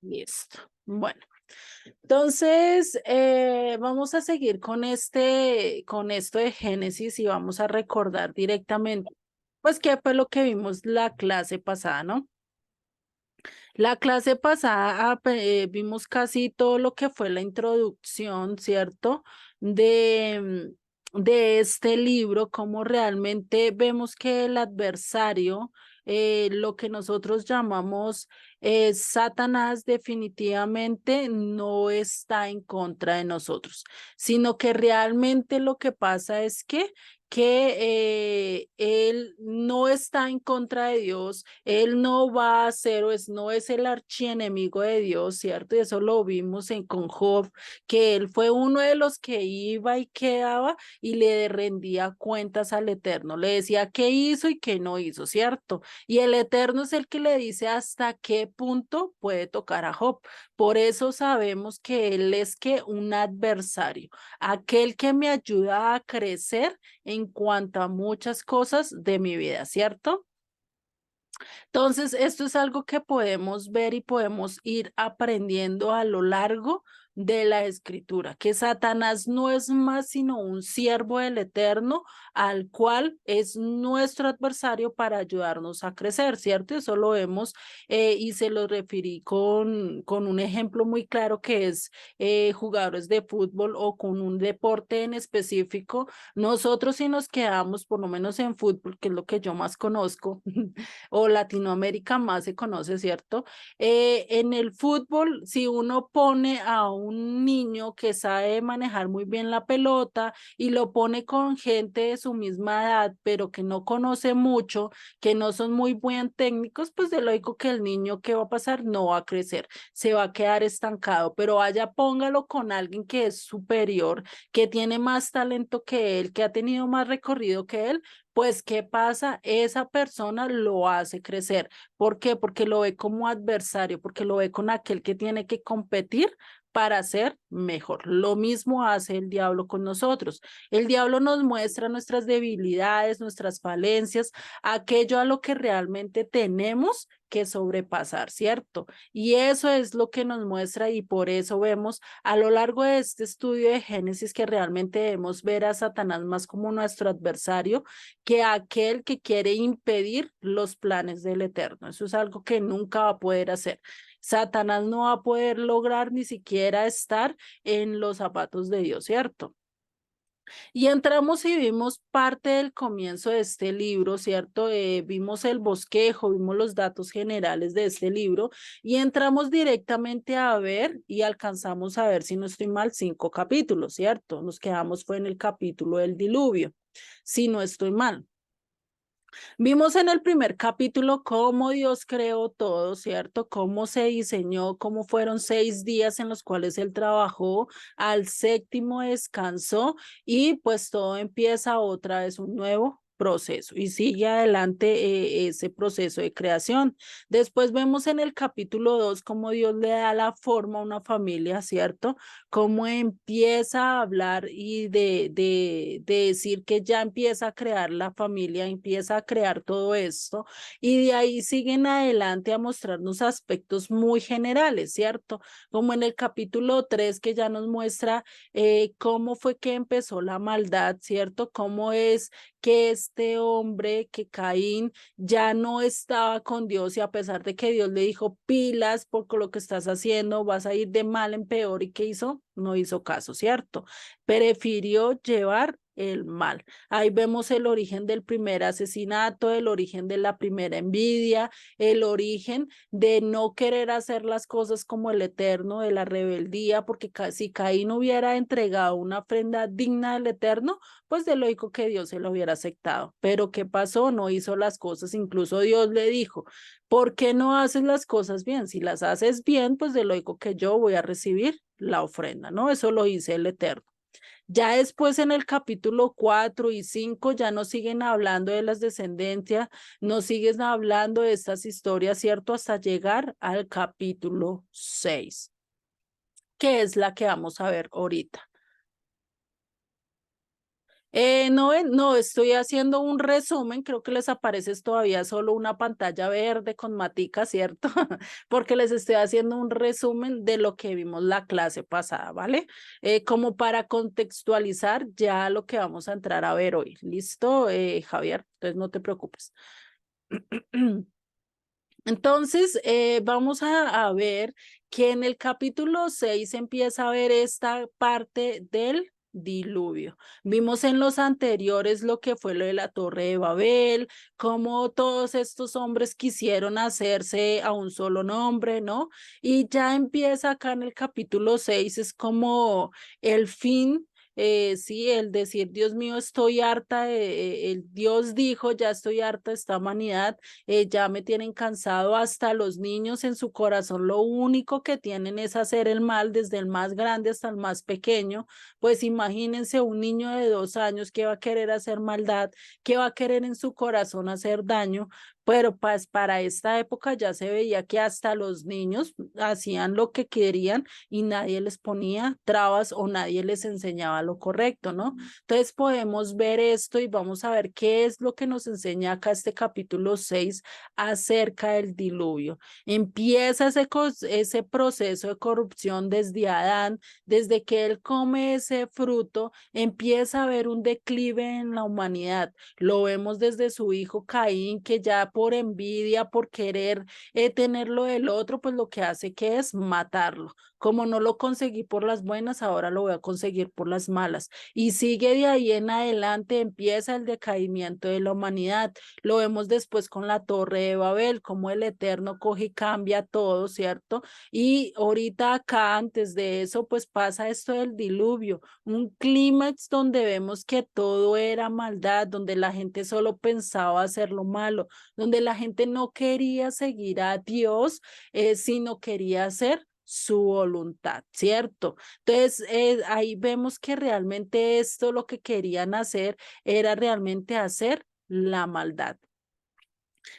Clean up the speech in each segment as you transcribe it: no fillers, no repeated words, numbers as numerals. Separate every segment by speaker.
Speaker 1: Listo. Bueno, entonces vamos a seguir con esto de Génesis y vamos a recordar directamente, pues, qué fue lo que vimos la clase pasada, ¿no? La clase pasada vimos casi todo lo que fue la introducción, ¿cierto? De este libro, cómo realmente vemos que el adversario, lo que nosotros llamamos Satanás, definitivamente no está en contra de nosotros, sino que realmente lo que pasa es que él no está en contra de Dios, él no va a ser no es el archienemigo de Dios, ¿cierto? Y eso lo vimos con Job, que él fue uno de los que iba y quedaba y le rendía cuentas al Eterno, le decía qué hizo y qué no hizo, ¿cierto? Y el Eterno es el que le dice hasta qué punto puede tocar a Job. Por eso sabemos que él es que un adversario, aquel que me ayuda a crecer en cuanto a muchas cosas de mi vida, ¿cierto? Entonces, esto es algo que podemos ver y podemos ir aprendiendo a lo largo de la escritura, que Satanás no es más sino un siervo del Eterno al cual es nuestro adversario para ayudarnos a crecer, ¿cierto? Eso lo vemos y se lo referí con un ejemplo muy claro que es jugadores de fútbol o con un deporte en específico. Nosotros si nos quedamos, por lo menos en fútbol, que es lo que yo más conozco, o Latinoamérica más se conoce, ¿cierto? En el fútbol, si uno pone a un niño que sabe manejar muy bien la pelota y lo pone con gente de su misma edad, pero que no conoce mucho, que no son muy buen técnicos, pues de lógico que el niño, ¿qué va a pasar? No va a crecer, se va a quedar estancado, pero vaya, póngalo con alguien que es superior, que tiene más talento que él, que ha tenido más recorrido que él, pues, ¿qué pasa? Esa persona lo hace crecer. ¿Por qué? Porque lo ve como adversario, porque lo ve con aquel que tiene que competir para ser mejor. Lo mismo hace el diablo con nosotros. El diablo nos muestra nuestras debilidades, nuestras falencias, aquello a lo que realmente tenemos que sobrepasar, ¿cierto? Y eso es lo que nos muestra y por eso vemos a lo largo de este estudio de Génesis que realmente debemos ver a Satanás más como nuestro adversario que aquel que quiere impedir los planes del Eterno. Eso es algo que nunca va a poder hacer. Satanás no va a poder lograr ni siquiera estar en los zapatos de Dios, ¿cierto? Y entramos y vimos parte del comienzo de este libro, ¿cierto? Vimos el bosquejo, vimos los datos generales de este libro y entramos directamente a ver y alcanzamos a ver, si no estoy mal, 5 capítulos, ¿cierto? Nos quedamos fue en el capítulo del diluvio, si no estoy mal. Vimos en el primer capítulo cómo Dios creó todo, ¿cierto? Cómo se diseñó, cómo fueron 6 días en los cuales Él trabajó, al séptimo descansó y pues todo empieza otra vez un nuevo proceso y sigue adelante ese proceso de creación. Después vemos en el capítulo 2 cómo Dios le da la forma a una familia, ¿cierto? Cómo empieza a hablar y de decir que ya empieza a crear la familia, empieza a crear todo esto, y de ahí siguen adelante a mostrarnos aspectos muy generales, ¿cierto? Como en el capítulo 3 que ya nos muestra cómo fue que empezó la maldad, ¿cierto? Cómo es que este hombre, que Caín, ya no estaba con Dios y a pesar de que Dios le dijo pilas por lo que estás haciendo, vas a ir de mal en peor y ¿qué hizo? No hizo caso, ¿cierto? Prefirió llevar el mal. Ahí vemos el origen del primer asesinato, el origen de la primera envidia, el origen de no querer hacer las cosas como el Eterno, de la rebeldía, porque si Caín hubiera entregado una ofrenda digna del Eterno, pues de lógico que Dios se lo hubiera aceptado. Pero ¿qué pasó? No hizo las cosas, incluso Dios le dijo, ¿por qué no haces las cosas bien? Si las haces bien, pues de lógico que yo voy a recibir la ofrenda, ¿no? Eso lo dice el Eterno. Ya después en el capítulo 4 y 5 ya no siguen hablando de las descendencias, no siguen hablando de estas historias, ¿cierto? Hasta llegar al capítulo 6, que es la que vamos a ver ahorita. No, no, estoy haciendo un resumen, creo que les aparece todavía solo una pantalla verde con matica, ¿cierto? Porque les estoy haciendo un resumen de lo que vimos la clase pasada, ¿vale? Como para contextualizar ya lo que vamos a entrar a ver hoy. ¿Listo, Javier? Entonces no te preocupes. Entonces, vamos a ver que en el capítulo 6 empieza a ver esta parte del diluvio. Vimos en los anteriores lo que fue lo de la Torre de Babel, cómo todos estos hombres quisieron hacerse a un solo nombre, ¿no? Y ya empieza acá en el capítulo 6, es como el fin. Sí, el decir, Dios mío, estoy harta, el Dios dijo, ya estoy harta de esta humanidad, ya me tienen cansado, hasta los niños en su corazón lo único que tienen es hacer el mal, desde el más grande hasta el más pequeño. Pues imagínense un niño de 2 años que va a querer hacer maldad, que va a querer en su corazón hacer daño, pero pues para esta época ya se veía que hasta los niños hacían lo que querían y nadie les ponía trabas o nadie les enseñaba lo correcto, ¿no? Entonces podemos ver esto y vamos a ver qué es lo que nos enseña acá este capítulo 6 acerca del diluvio. Empieza ese proceso de corrupción desde Adán, desde que él come ese fruto, empieza a haber un declive en la humanidad. Lo vemos desde su hijo Caín, que ya por envidia, por querer tener lo del otro, pues lo que hace que es matarlo. Como no lo conseguí por las buenas, ahora lo voy a conseguir por las malas. Y sigue de ahí en adelante, empieza el decaimiento de la humanidad. Lo vemos después con la Torre de Babel, como el Eterno coge y cambia todo, ¿cierto? Y ahorita acá, antes de eso, pues pasa esto del diluvio, un clímax donde vemos que todo era maldad, donde la gente solo pensaba hacer lo malo, donde la gente no quería seguir a Dios, sino quería hacer su voluntad, ¿cierto? Entonces, ahí vemos que realmente esto lo que querían hacer era realmente hacer la maldad.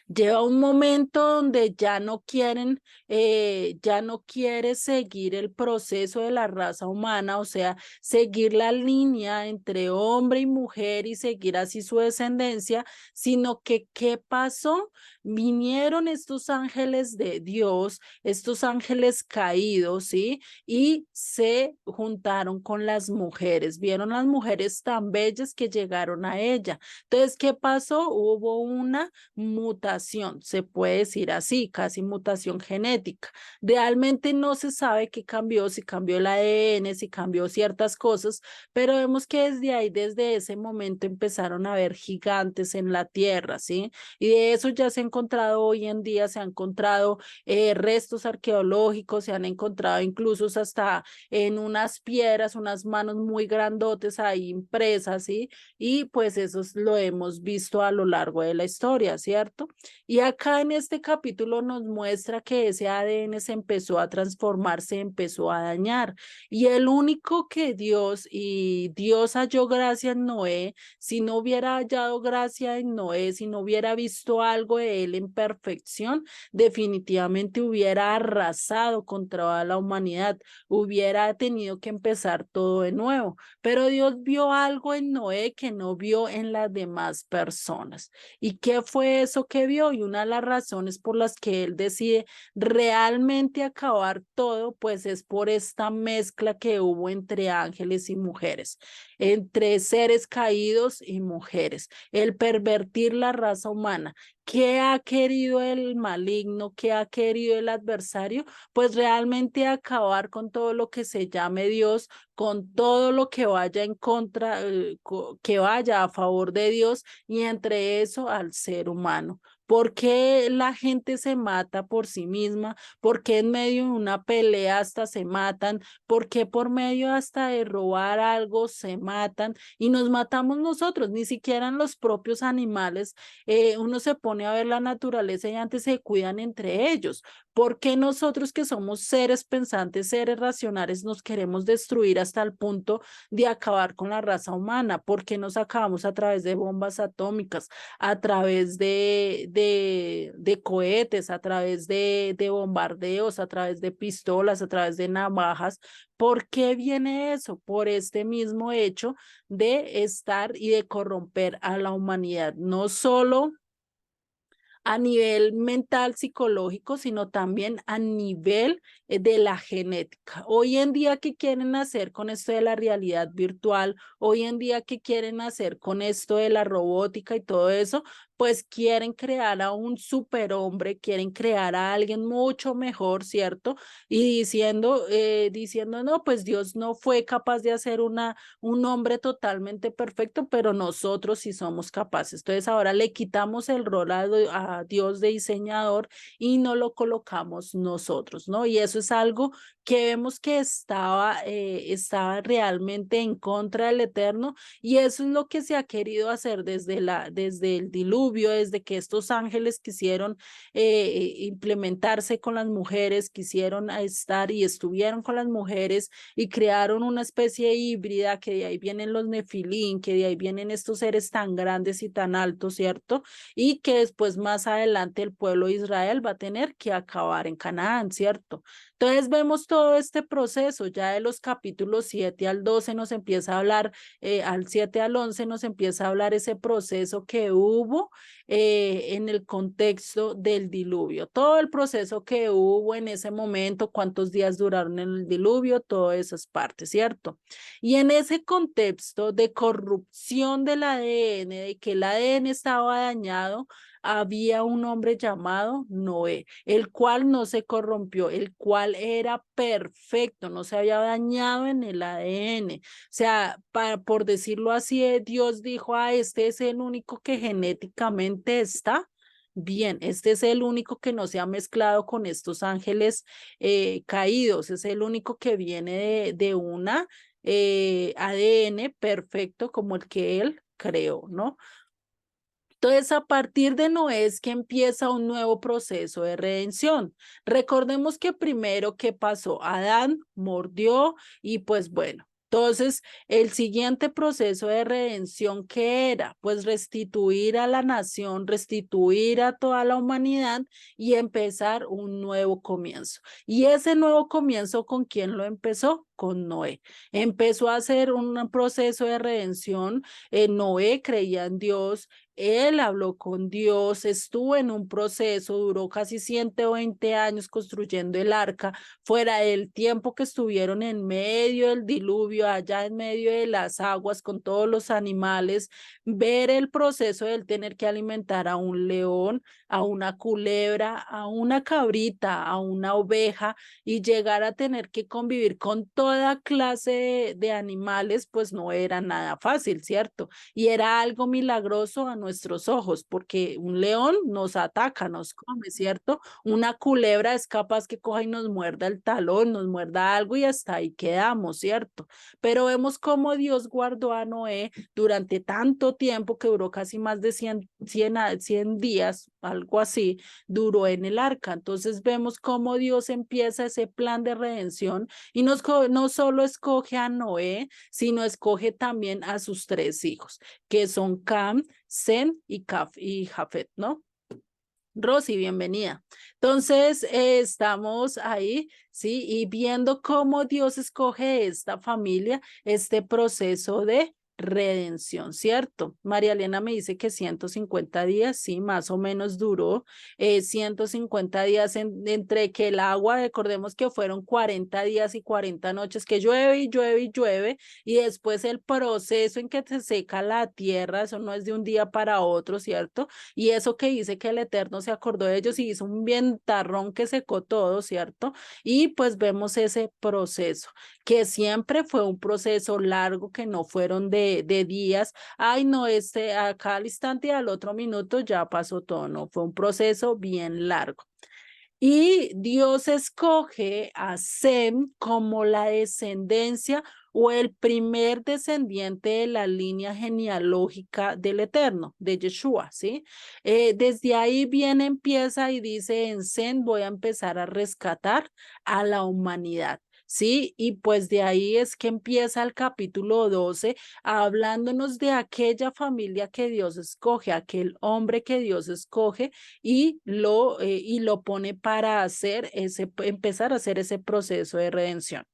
Speaker 1: Lleva un momento donde ya no quieren, ya no quiere seguir el proceso de la raza humana, o sea, seguir la línea entre hombre y mujer y seguir así su descendencia, sino que ¿qué pasó? Vinieron estos ángeles de Dios, estos ángeles caídos, ¿sí? Y se juntaron con las mujeres, vieron las mujeres tan bellas que llegaron a ella. Entonces, ¿qué pasó? Hubo una mutación, se puede decir así, casi mutación genética. Realmente no se sabe qué cambió, si cambió el ADN, si cambió ciertas cosas, pero vemos que desde ahí, desde ese momento empezaron a haber gigantes en la Tierra, ¿sí? Y de eso ya se ha encontrado hoy en día, se han encontrado restos arqueológicos, se han encontrado incluso hasta en unas piedras, unas manos muy grandotes ahí impresas, ¿sí? Y pues eso lo hemos visto a lo largo de la historia, ¿cierto? Y acá en este capítulo nos muestra que ese ADN se empezó a transformar, se empezó a dañar. Y el único que Dios halló gracia en Noé, si no hubiera hallado gracia en Noé, si no hubiera visto algo de él en perfección, definitivamente hubiera arrasado contra la humanidad, hubiera tenido que empezar todo de nuevo. Pero Dios vio algo en Noé que no vio en las demás personas. ¿Y qué fue eso que vio? Y una de las razones por las que él decide realmente acabar todo, pues es por esta mezcla que hubo entre ángeles y mujeres, entre seres caídos y mujeres, el pervertir la raza humana. ¿Qué ha querido el maligno? ¿Qué ha querido el adversario? Pues realmente acabar con todo lo que se llame Dios, con todo lo que vaya en contra, que vaya a favor de Dios y entre eso al ser humano. ¿Por qué la gente se mata por sí misma? ¿Por qué en medio de una pelea hasta se matan? ¿Por qué por medio hasta de robar algo se matan? Y nos matamos nosotros, ni siquiera en los propios animales. Uno se pone a ver la naturaleza y antes se cuidan entre ellos. ¿Por qué nosotros que somos seres pensantes, seres racionales, nos queremos destruir hasta el punto de acabar con la raza humana? ¿Por qué nos acabamos a través de bombas atómicas, a través de cohetes, a través de bombardeos, a través de pistolas, a través de navajas. ¿Por qué viene eso? Por este mismo hecho de estar y de corromper a la humanidad, no solo a nivel mental, psicológico, sino también a nivel de la genética. Hoy en día, ¿qué quieren hacer con esto de la realidad virtual? Hoy en día, ¿qué quieren hacer con esto de la robótica y todo eso? Pues quieren crear a un superhombre, quieren crear a alguien mucho mejor, ¿cierto? Y diciendo, no, pues Dios no fue capaz de hacer un hombre totalmente perfecto, pero nosotros sí somos capaces. Entonces ahora le quitamos el rol a Dios de diseñador y no lo colocamos nosotros, ¿no? Y eso es algo que vemos que estaba realmente en contra del Eterno, y eso es lo que se ha querido hacer desde el diluvio, desde que estos ángeles quisieron implementarse con las mujeres, quisieron estar y estuvieron con las mujeres y crearon una especie híbrida, que de ahí vienen los nefilín, que de ahí vienen estos seres tan grandes y tan altos, ¿cierto? Y que después más adelante el pueblo de Israel va a tener que acabar en Canaán, ¿cierto? Entonces vemos todo este proceso, ya de los capítulos 7 al 12 nos empieza a hablar, al 7 al 11 nos empieza a hablar ese proceso que hubo en el contexto del diluvio, todo el proceso que hubo en ese momento, cuántos días duraron en el diluvio, todas esas partes, ¿cierto? Y en ese contexto de corrupción del ADN, de que el ADN estaba dañado, había un hombre llamado Noé, el cual no se corrompió, el cual era perfecto, no se había dañado en el ADN. O sea, por decirlo así, Dios dijo, este es el único que genéticamente está bien, este es el único que no se ha mezclado con estos ángeles caídos, es el único que viene de una ADN perfecto como el que él creó, ¿no? Entonces, a partir de Noé es que empieza un nuevo proceso de redención. Recordemos que primero, ¿qué pasó? Adán mordió y pues bueno. Entonces, el siguiente proceso de redención, ¿qué era? Pues restituir a la nación, restituir a toda la humanidad y empezar un nuevo comienzo. Y ese nuevo comienzo, ¿con quién lo empezó? Con Noé. Empezó a hacer un proceso de redención. Noé creía en Dios, él habló con Dios, estuvo en un proceso, duró casi 120 años construyendo el arca, fuera del tiempo que estuvieron en medio del diluvio, allá en medio de las aguas con todos los animales, ver el proceso de él tener que alimentar a un león, a una culebra, a una cabrita, a una oveja, y llegar a tener que convivir con toda clase de animales, pues no era nada fácil, ¿cierto? Y era algo milagroso a nuestros ojos, porque un león nos ataca, nos come, ¿cierto? Una culebra es capaz que coja y nos muerda el talón, nos muerda algo y hasta ahí quedamos, ¿cierto? Pero vemos cómo Dios guardó a Noé durante tanto tiempo, que duró casi más de 100 días, algo así, duró en el arca. Entonces vemos cómo Dios empieza ese plan de redención y no solo escoge a Noé, sino escoge también a sus 3 hijos, que son Cam, Sem y Jafet, ¿no? Rosy, bienvenida. Entonces, estamos ahí, ¿sí? Y viendo cómo Dios escoge esta familia, este proceso de redención, ¿cierto? María Elena me dice que 150 días, sí, más o menos duró, 150 días entre que el agua, recordemos que fueron 40 días y 40 noches que llueve y llueve y llueve, y después el proceso en que se seca la tierra, eso no es de un día para otro, ¿cierto? Y eso que dice que el Eterno se acordó de ellos y hizo un ventarrón que secó todo, ¿cierto? Y pues vemos ese proceso, que siempre fue un proceso largo, que no fueron de días, ay no, acá al instante y al otro minuto ya pasó todo, no, fue un proceso bien largo. Y Dios escoge a Sem como la descendencia o el primer descendiente de la línea genealógica del Eterno, de Yeshua, ¿sí? Desde ahí empieza y dice, en Sem voy a empezar a rescatar a la humanidad. ¿sí? Y pues de ahí es que empieza el capítulo 12, hablándonos de aquella familia que Dios escoge, aquel hombre que Dios escoge y lo pone para empezar a hacer ese proceso de redención.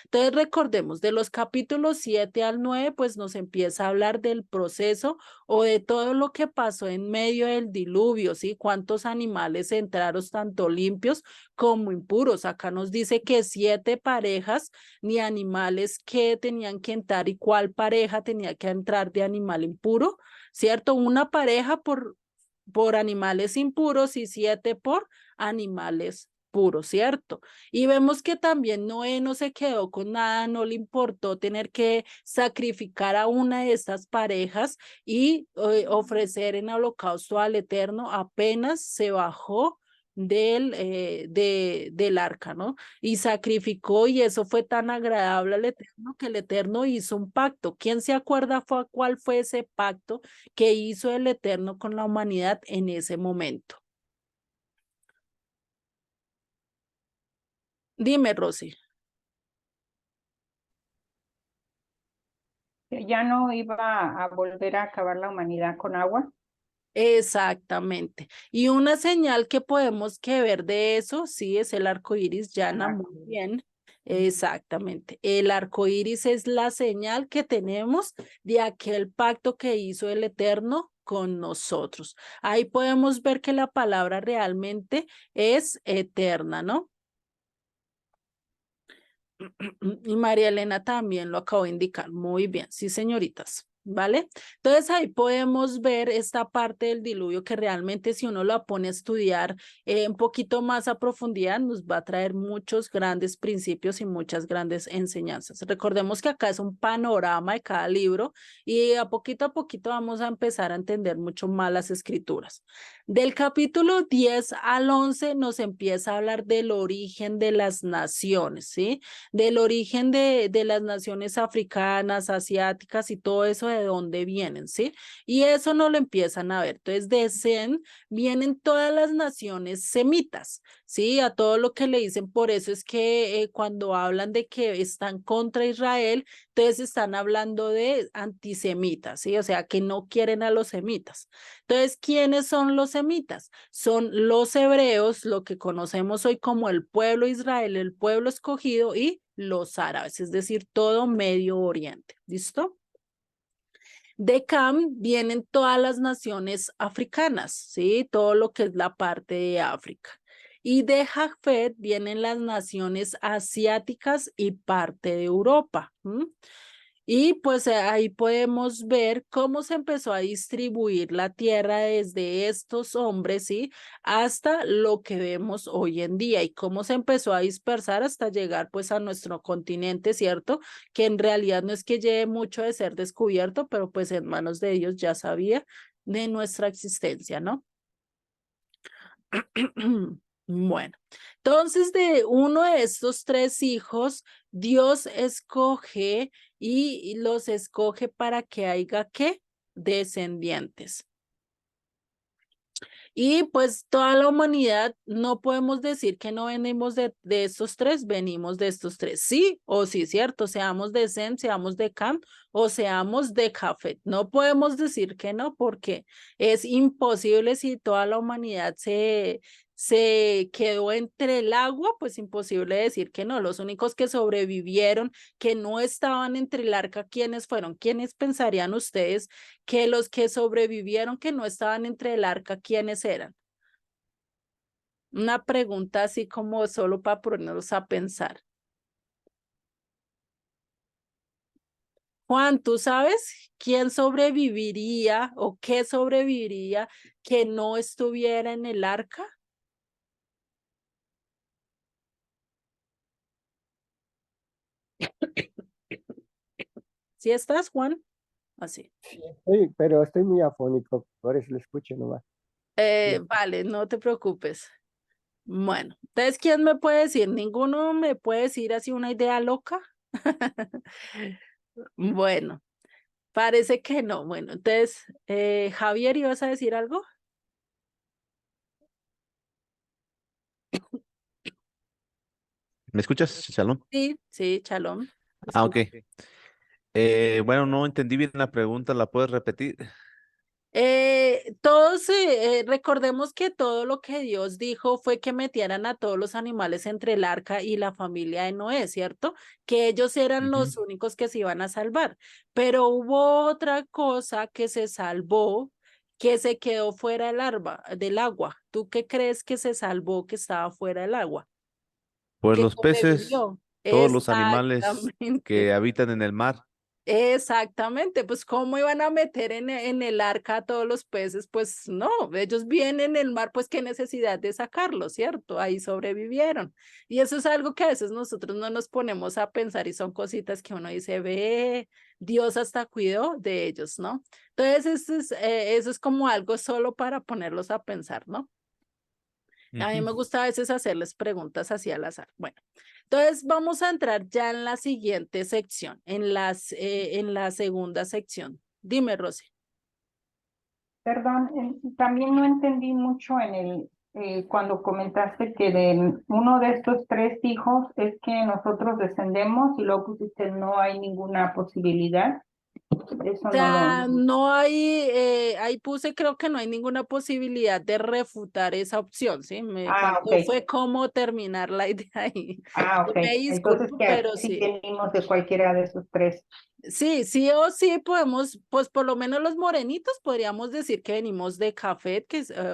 Speaker 1: Entonces recordemos, de los capítulos 7 al 9, pues nos empieza a hablar del proceso o de todo lo que pasó en medio del diluvio, ¿sí? Cuántos animales entraron tanto limpios como impuros. Acá nos dice que 7 parejas ni animales que tenían que entrar y cuál pareja tenía que entrar de animal impuro, ¿cierto? Una pareja por animales impuros y 7 por animales puros, ¿cierto? Y vemos que también Noé no se quedó con nada, no le importó tener que sacrificar a una de estas parejas y ofrecer en holocausto al Eterno, apenas se bajó del arca, ¿no? Y sacrificó y eso fue tan agradable al Eterno que el Eterno hizo un pacto. ¿Quién se acuerda cuál fue ese pacto que hizo el Eterno con la humanidad en ese momento? Dime, Rosy.
Speaker 2: Que ya no iba a volver a acabar la humanidad con agua.
Speaker 1: Exactamente. Y una señal que podemos que ver de eso, sí, es el arco iris,
Speaker 2: El
Speaker 1: Yana, muy
Speaker 2: arco iris.
Speaker 1: bien. Exactamente. El arco iris es la señal que tenemos de aquel pacto que hizo el Eterno con nosotros. Ahí podemos ver que la palabra realmente es eterna, ¿no? Y María Elena también lo acabo de indicar. Muy bien, sí, señoritas. ¿Vale? Entonces ahí podemos ver esta parte del diluvio que realmente si uno la pone a estudiar un poquito más a profundidad nos va a traer muchos grandes principios y muchas grandes enseñanzas. Recordemos que acá es un panorama de cada libro y a poquito vamos a empezar a entender mucho más las escrituras. Del capítulo 10 al 11 nos empieza a hablar del origen de las naciones, ¿sí? Del origen de las naciones africanas, asiáticas y todo eso de dónde vienen, ¿sí? Y eso no lo empiezan a ver. Entonces, de Sem vienen todas las naciones semitas, ¿sí? A todo lo que le dicen, por eso es que cuando hablan de que están contra Israel, entonces están hablando de antisemitas, ¿sí? O sea, que no quieren a los semitas. Entonces, ¿quiénes son los semitas? Son los hebreos, lo que conocemos hoy como el pueblo Israel, el pueblo escogido y los árabes, es decir, todo Medio Oriente. ¿Listo? De Cam vienen todas las naciones africanas, ¿sí? Todo lo que es la parte de África. Y de Jafet vienen las naciones asiáticas y parte de Europa. ¿M? Y pues ahí podemos ver cómo se empezó a distribuir la tierra desde estos hombres, ¿sí? Hasta lo que vemos hoy en día y cómo se empezó a dispersar hasta llegar pues a nuestro continente, ¿cierto? Que en realidad no es que lleve mucho de ser descubierto, pero pues en manos de ellos ya sabía de nuestra existencia, ¿no? Bueno, entonces de uno de estos tres hijos, Dios escoge y los escoge para que haya ¿qué? Descendientes. Y pues toda la humanidad, no podemos decir que no venimos de estos tres, venimos de estos tres, sí o sí, cierto, seamos de Sem, seamos de Cam o seamos de Jafet. No podemos decir que no, porque es imposible si toda la humanidad se quedó entre el agua, pues imposible decir que no. Los únicos que sobrevivieron, que no estaban entre el arca, ¿quiénes fueron? ¿Quiénes pensarían ustedes que los que sobrevivieron, que no estaban entre el arca, quiénes eran? Una pregunta así como solo para ponernos a pensar. Juan, ¿tú sabes quién sobreviviría o qué sobreviviría que no estuviera en el arca? ¿Sí estás, Juan? Así.
Speaker 3: Sí, pero estoy muy afónico, por eso lo escucho nomás. Sí.
Speaker 1: Vale, no te preocupes. Bueno, entonces, ¿quién me puede decir? ¿Ninguno me puede decir así una idea loca? Bueno, parece que no. Bueno, entonces, Javier, ¿ibas a decir algo?
Speaker 4: ¿Me escuchas, Shalom?
Speaker 1: Sí, sí, Shalom.
Speaker 4: Ah, ok. Bueno, no entendí bien la pregunta, ¿la puedes repetir?
Speaker 1: Todos recordemos que todo lo que Dios dijo fue que metieran a todos los animales entre el arca y la familia de Noé, ¿cierto? Que ellos eran
Speaker 4: Ujú.
Speaker 1: los únicos que se iban a salvar. Pero hubo otra cosa que se salvó, que se quedó fuera del agua. ¿Tú qué crees que se salvó que estaba fuera del agua?
Speaker 4: Pues
Speaker 1: Que
Speaker 4: los peces,
Speaker 1: sobrevivió.
Speaker 4: todos los animales
Speaker 1: Exactamente.
Speaker 4: que habitan en el mar.
Speaker 1: Exactamente, pues cómo iban a meter en el arca a todos los peces, pues no, ellos vienen en el mar, pues qué necesidad de sacarlos, ¿cierto? Ahí sobrevivieron. Y eso es algo que a veces nosotros no nos ponemos a pensar y son cositas que uno dice, ve, Dios hasta cuidó de ellos, ¿no? Entonces eso es como algo solo para ponerlos a pensar, ¿no? A mí me
Speaker 4: Ujú.
Speaker 1: gusta a veces hacerles preguntas así al azar. Bueno, entonces vamos a entrar ya en la siguiente sección, en la segunda sección. Dime, Rosy.
Speaker 2: Perdón, también no entendí mucho cuando comentaste que de uno de estos tres hijos es que nosotros descendemos y luego pusiste no hay ninguna posibilidad. Eso
Speaker 1: O
Speaker 2: no
Speaker 1: sea,
Speaker 2: lo...
Speaker 1: no hay, ahí puse, creo que no hay ninguna posibilidad de refutar esa opción, ¿sí? Me
Speaker 2: Ah,
Speaker 1: faltó,
Speaker 2: ok.
Speaker 1: fue cómo terminar la idea ahí.
Speaker 2: Ah,
Speaker 1: Yo
Speaker 2: ok.
Speaker 1: me
Speaker 2: Entonces
Speaker 1: disculpo,
Speaker 2: que
Speaker 1: pero
Speaker 2: sí
Speaker 1: sí.
Speaker 2: venimos de cualquiera de esos tres.
Speaker 1: Sí, sí o sí podemos, pues por lo menos los morenitos podríamos decir que venimos de Café,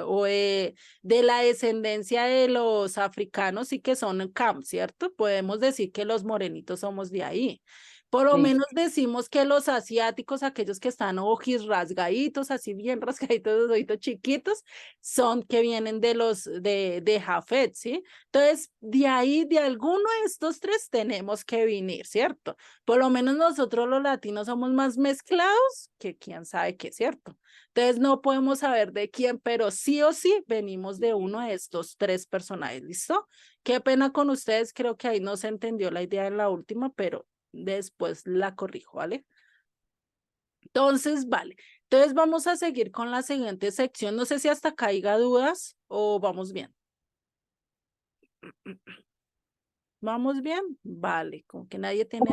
Speaker 1: o de la descendencia de los africanos y que son Cam, ¿cierto? Podemos decir que los morenitos somos de ahí. Por lo
Speaker 2: Sí.
Speaker 1: menos decimos que los asiáticos, aquellos que están ojis rasgaditos, así bien rasgaditos, los ojitos chiquitos, son que vienen de Jafet, ¿sí? Entonces, de ahí, de alguno de estos tres tenemos que venir, ¿cierto? Por lo menos nosotros los latinos somos más mezclados que quién sabe qué, ¿cierto? Entonces no podemos saber de quién, pero sí o sí venimos de uno de estos tres personajes, ¿listo? Qué pena con ustedes, creo que ahí no se entendió la idea en la última, pero después la corrijo, ¿vale? Entonces, vale. Entonces vamos a seguir con la siguiente sección. No sé si hasta acá haya dudas o vamos bien. ¿Vamos bien? Vale, como que nadie tiene...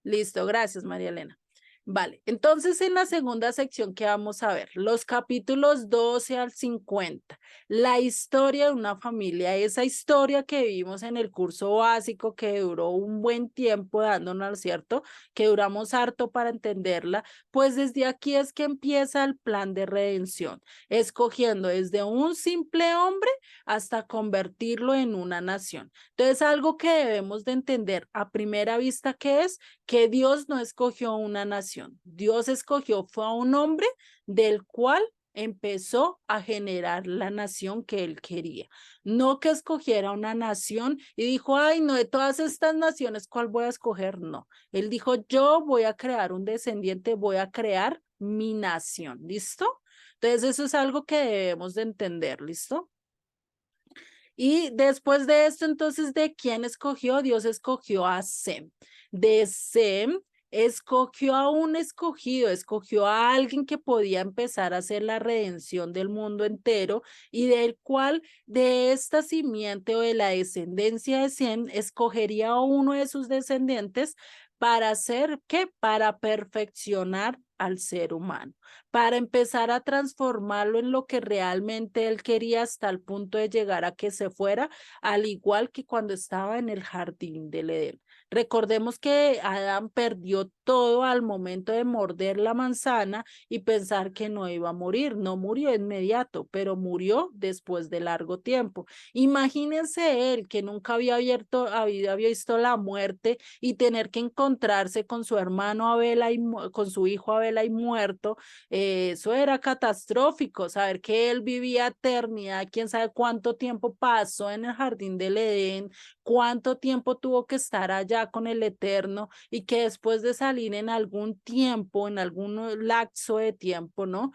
Speaker 1: Listo, gracias, María Elena. Vale, entonces en la segunda sección que vamos a ver, los capítulos 12 al 50, la historia de una familia, esa historia que vimos en el curso básico que duró un buen tiempo dándonos, ¿cierto? Que duramos harto para entenderla, pues desde aquí es que empieza el plan de redención, escogiendo desde un simple hombre hasta convertirlo en una nación. Entonces, algo que debemos de entender a primera vista que es que Dios no escogió una nación, Dios escogió fue a un hombre del cual empezó a generar la nación que él quería. No que escogiera una nación y dijo, ay, no, de todas estas naciones, ¿cuál voy a escoger? No, él dijo, yo voy a crear un descendiente, voy a crear mi nación, ¿listo? Entonces, eso es algo que debemos de entender, ¿listo? Y después de esto, entonces, ¿de quién escogió? Dios escogió a Sem. De Sem escogió a un escogido, escogió a alguien que podía empezar a hacer la redención del mundo entero y del cual de esta simiente o de la descendencia de Sem escogería a uno de sus descendientes para hacer, ¿qué? Para perfeccionar al ser humano, para empezar a transformarlo en lo que realmente él quería hasta el punto de llegar a que se fuera, al igual que cuando estaba en el jardín del Edén. Recordemos que Adán perdió todo al momento de morder la manzana y pensar que no iba a morir. No murió inmediato, pero murió después de largo tiempo. Imagínense él que nunca había visto la muerte y tener que encontrarse con su hermano Abel y con su hijo Abel y muerto. Eso era catastrófico, saber que él vivía eternidad, quién sabe cuánto tiempo pasó en el jardín del Edén, cuánto tiempo tuvo que estar allá con el Eterno y que después de salir en algún tiempo, en algún lapso de tiempo, ¿no?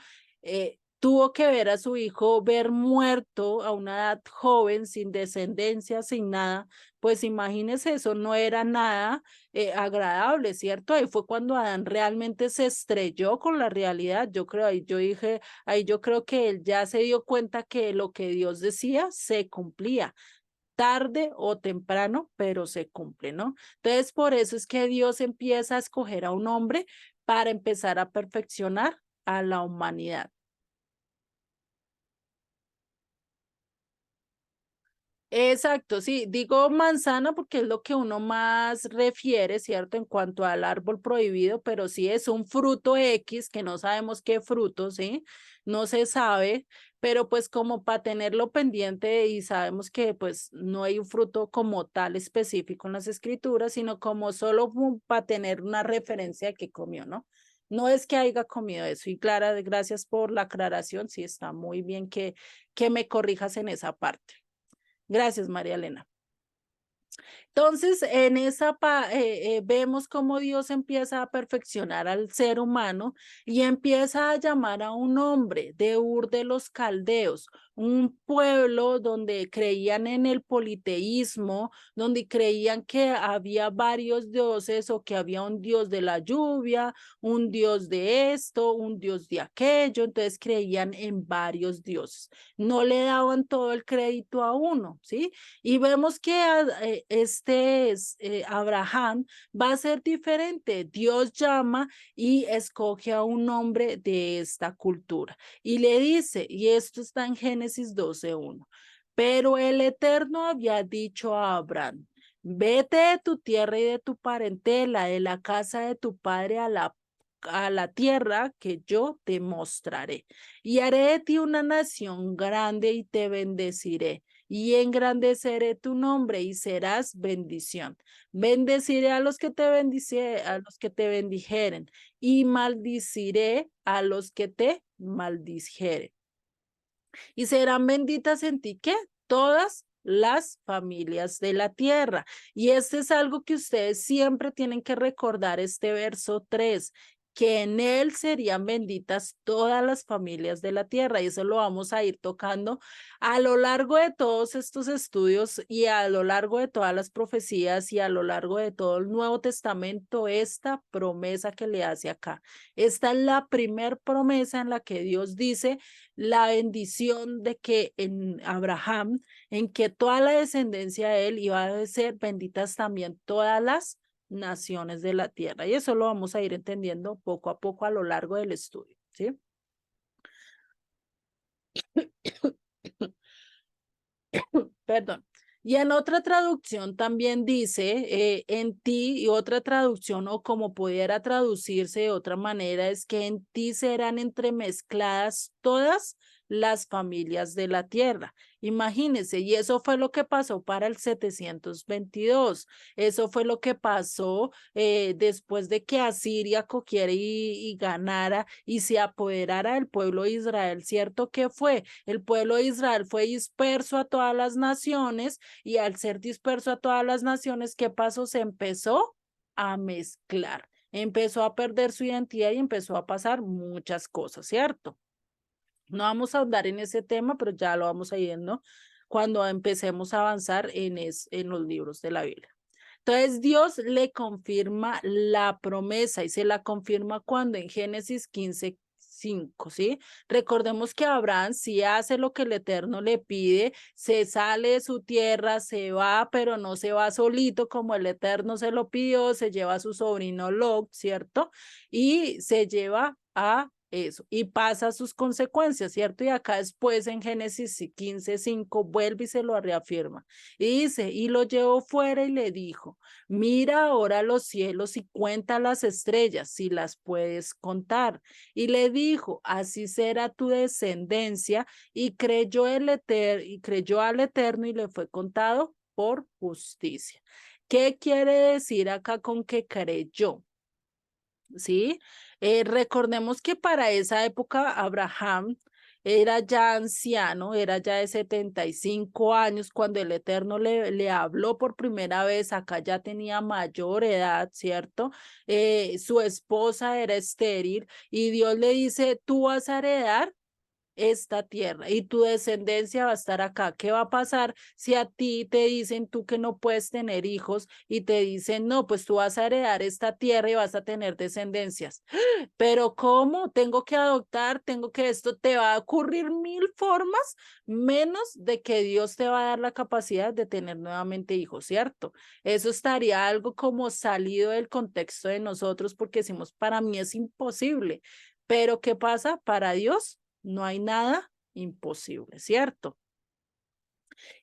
Speaker 1: Tuvo que ver a su hijo ver muerto a una edad joven, sin descendencia, sin nada, pues imagínese, eso no era nada agradable, ¿cierto? Ahí fue cuando Adán realmente se estrelló con la realidad, yo creo, ahí yo creo que él ya se dio cuenta que lo que Dios decía se cumplía. tarde o temprano, pero se cumple, ¿no? Entonces, por eso es que Dios empieza a escoger a un hombre para empezar a perfeccionar a la humanidad. Exacto, sí, digo manzana porque es lo que uno más refiere, ¿cierto? En cuanto al árbol prohibido, pero sí es un fruto X que no sabemos qué fruto, ¿sí? No se sabe, pero pues como para tenerlo pendiente y sabemos que pues no hay un fruto como tal específico en las escrituras, sino como solo para tener una referencia de qué comió, ¿no? No es que haya comido eso. Y Clara, gracias por la aclaración, sí está muy bien que me corrijas en esa parte. Gracias, María Elena. Entonces, en esa vemos cómo Dios empieza a perfeccionar al ser humano y empieza a llamar a un hombre de Ur de los Caldeos, un pueblo donde creían en el politeísmo, donde creían que había varios dioses o que había un dios de la lluvia, un dios de esto, un dios de aquello, entonces creían en varios dioses. No le daban todo el crédito a uno, ¿sí? Y vemos que Abraham va a ser diferente. Dios llama y escoge a un hombre de esta cultura. Y le dice, y esto está en Génesis 12:1, pero el Eterno había dicho a Abraham, vete de tu tierra y de tu parentela, de la casa de tu padre a la tierra que yo te mostraré. Y haré de ti una nación grande y te bendeciré y engrandeceré tu nombre y serás bendición. Bendeciré a los que te bendijeren y maldiciré a los que te maldijeren. Y serán benditas en ti, ¿qué? Todas las familias de la tierra. Y este es algo que ustedes siempre tienen que recordar, este verso 3, que en él serían benditas todas las familias de la tierra. Y eso lo vamos a ir tocando a lo largo de todos estos estudios y a lo largo de todas las profecías y a lo largo de todo el Nuevo Testamento, esta promesa que le hace acá. Esta es la primer promesa en la que Dios dice la bendición de que en Abraham, en que toda la descendencia de él iba a ser benditas también todas las naciones de la tierra. Y eso lo vamos a ir entendiendo poco a poco a lo largo del estudio, ¿sí? Perdón. Y en otra traducción también dice, en ti, y otra traducción o como pudiera traducirse de otra manera, es que en ti serán entremezcladas todas las familias de la tierra. Imagínense, y eso fue lo que pasó para el 722. Eso fue lo que pasó después de que Asiria cogiera y ganara y se apoderara del pueblo de Israel, ¿cierto? ¿Qué fue? El pueblo de Israel fue disperso a todas las naciones y al ser disperso a todas las naciones, ¿qué pasó? Se empezó a mezclar, empezó a perder su identidad y empezó a pasar muchas cosas, ¿cierto? No vamos a ahondar en ese tema, pero ya lo vamos a ir viendo cuando empecemos a avanzar en los libros de la Biblia. Entonces Dios le confirma la promesa y se la confirma cuando en Génesis 15:5, ¿sí? Recordemos que Abraham sí hace lo que el Eterno le pide, se sale de su tierra, se va, pero no se va solito como el Eterno se lo pidió, se lleva a su sobrino Lot, ¿cierto? Y se lleva a eso, y pasa sus consecuencias, ¿cierto? Y acá después en Génesis 15:5 vuelve y se lo reafirma. Y dice, y lo llevó fuera y le dijo, mira ahora los cielos y cuenta las estrellas, si las puedes contar. Y le dijo, así será tu descendencia, y creyó al Eterno y le fue contado por justicia. ¿Qué quiere decir acá con que creyó? ¿Sí? Recordemos que para esa época Abraham era ya anciano, era ya de 75 años cuando el Eterno le habló por primera vez, acá ya tenía mayor edad, ¿cierto? Su esposa era estéril y Dios le dice, tú vas a heredar esta tierra y tu descendencia va a estar acá. ¿Qué va a pasar si a ti te dicen tú que no puedes tener hijos y te dicen, no, pues tú vas a heredar esta tierra y vas a tener descendencias? Pero ¿cómo? Tengo que adoptar, tengo que esto, te va a ocurrir mil formas, menos de que Dios te va a dar la capacidad de tener nuevamente hijos, ¿cierto? Eso estaría algo como salido del contexto de nosotros porque decimos, para mí es imposible, pero ¿qué pasa? Para Dios no hay nada imposible, ¿cierto?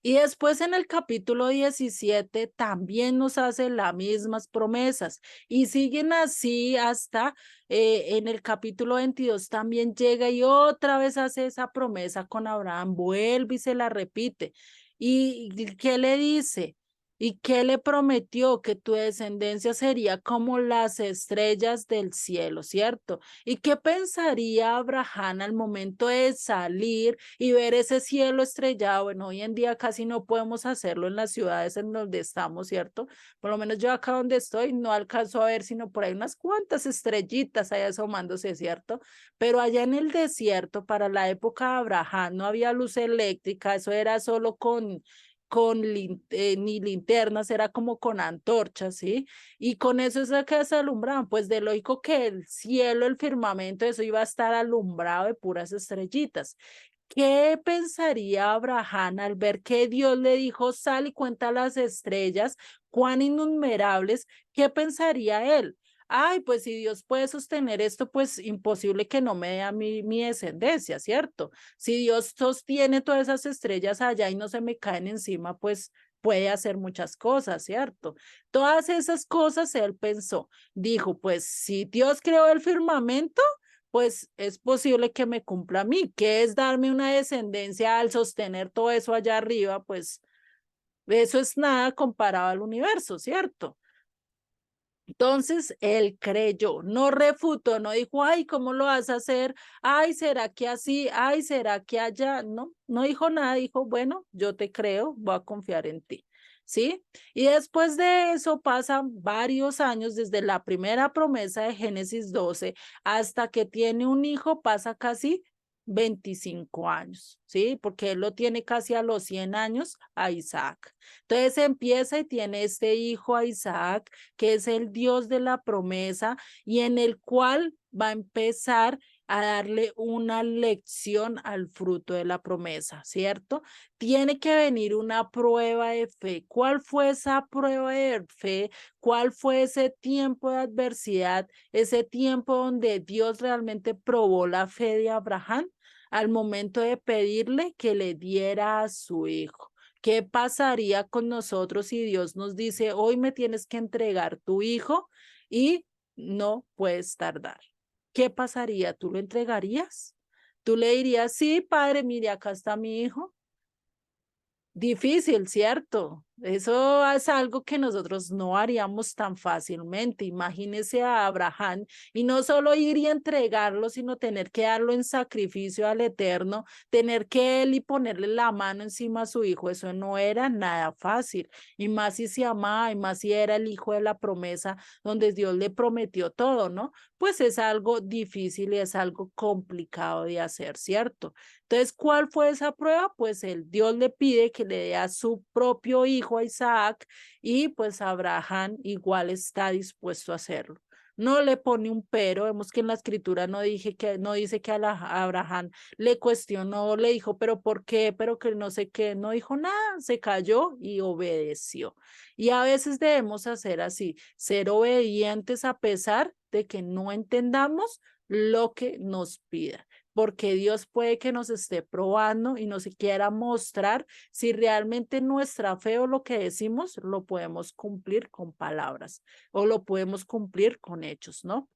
Speaker 1: Y después en el capítulo 17 también nos hace las mismas promesas y siguen así hasta en el capítulo 22 también llega y otra vez hace esa promesa con Abraham, vuelve y se la repite. ¿Y qué le dice? ¿Y qué le prometió? Que tu descendencia sería como las estrellas del cielo, ¿cierto? ¿Y qué pensaría Abraham al momento de salir y ver ese cielo estrellado? Bueno, hoy en día casi no podemos hacerlo en las ciudades en donde estamos, ¿cierto? Por lo menos yo acá donde estoy no alcanzo a ver sino por ahí unas cuantas estrellitas ahí asomándose, ¿cierto? Pero allá en el desierto, para la época de Abraham, no había luz eléctrica, eso era solo ni linternas, era como con antorchas, ¿sí? Y con eso es que se alumbraban, pues de lógico que el cielo, el firmamento, eso iba a estar alumbrado de puras estrellitas. ¿Qué pensaría Abraham al ver que Dios le dijo, sal y cuenta las estrellas, cuán innumerables? ¿Qué pensaría él? Ay, pues si Dios puede sostener esto, pues imposible que no me dé a mí mi descendencia, ¿cierto? Si Dios sostiene todas esas estrellas allá y no se me caen encima, pues puede hacer muchas cosas, ¿cierto? Todas esas cosas él pensó. Dijo, pues si Dios creó el firmamento, pues es posible que me cumpla a mí, que es darme una descendencia al sostener todo eso allá arriba, pues eso es nada comparado al universo, ¿cierto? Entonces él creyó, no refutó, no dijo, ay, ¿cómo lo vas a hacer? Ay, ¿será que así? Ay, ¿será que allá? No, no dijo nada, dijo, bueno, yo te creo, voy a confiar en ti. ¿Sí? Y después de eso pasan varios años desde la primera promesa de Génesis 12 hasta que tiene un hijo, pasa casi 25 años, ¿sí? Porque él lo tiene casi a los 100 años a Isaac. Entonces empieza y tiene este hijo a Isaac, que es el Dios de la promesa y en el cual va a empezar a darle una lección al fruto de la promesa, ¿cierto? Tiene que venir una prueba de fe. ¿Cuál fue esa prueba de fe? ¿Cuál fue ese tiempo de adversidad? Ese tiempo donde Dios realmente probó la fe de Abraham al momento de pedirle que le diera a su hijo. ¿Qué pasaría con nosotros si Dios nos dice, hoy me tienes que entregar tu hijo y no puedes tardar? ¿Qué pasaría? ¿Tú lo entregarías? ¿Tú le dirías, sí, padre, mire, acá está mi hijo? Difícil, ¿cierto? Eso es algo que nosotros no haríamos tan fácilmente. Imagínese a Abraham y no solo ir y entregarlo, sino tener que darlo en sacrificio al Eterno, tener que él y ponerle la mano encima a su hijo. Eso no era nada fácil. Y más si se amaba, y más si era el hijo de la promesa, donde Dios le prometió todo, ¿no? Pues es algo difícil y es algo complicado de hacer, ¿cierto? Entonces, ¿cuál fue esa prueba? Pues el Dios le pide que le dé a su propio hijo a Isaac y pues Abraham igual está dispuesto a hacerlo. No le pone un pero, vemos que en la escritura no dice que a Abraham le cuestionó, le dijo, pero ¿por qué? Pero que no sé qué, no dijo nada, se cayó y obedeció. Y a veces debemos hacer así, ser obedientes a pesar de que no entendamos lo que nos pida, porque Dios puede que nos esté probando y nos quiera mostrar si realmente nuestra fe o lo que decimos lo podemos cumplir con palabras o lo podemos cumplir con hechos, ¿no?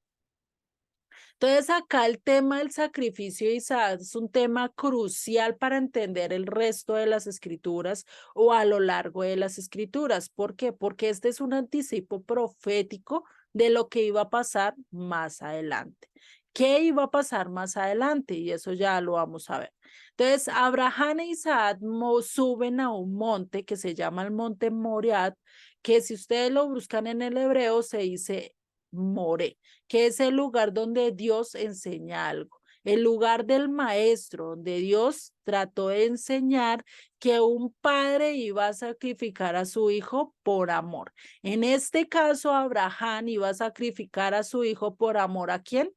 Speaker 1: Entonces acá el tema del sacrificio de Isaac es un tema crucial para entender el resto de las escrituras o a lo largo de las escrituras. ¿Por qué? Porque este es un anticipo profético de lo que iba a pasar más adelante. ¿Qué iba a pasar más adelante? Y eso ya lo vamos a ver. Entonces, Abraham e Isaac suben a un monte que se llama el monte Moriah, que si ustedes lo buscan en el hebreo se dice More, que es el lugar donde Dios enseña algo. el lugar del maestro, donde Dios trató de enseñar que un padre iba a sacrificar a su hijo por amor. En este caso, Abraham iba a sacrificar a su hijo por amor. ¿A quién?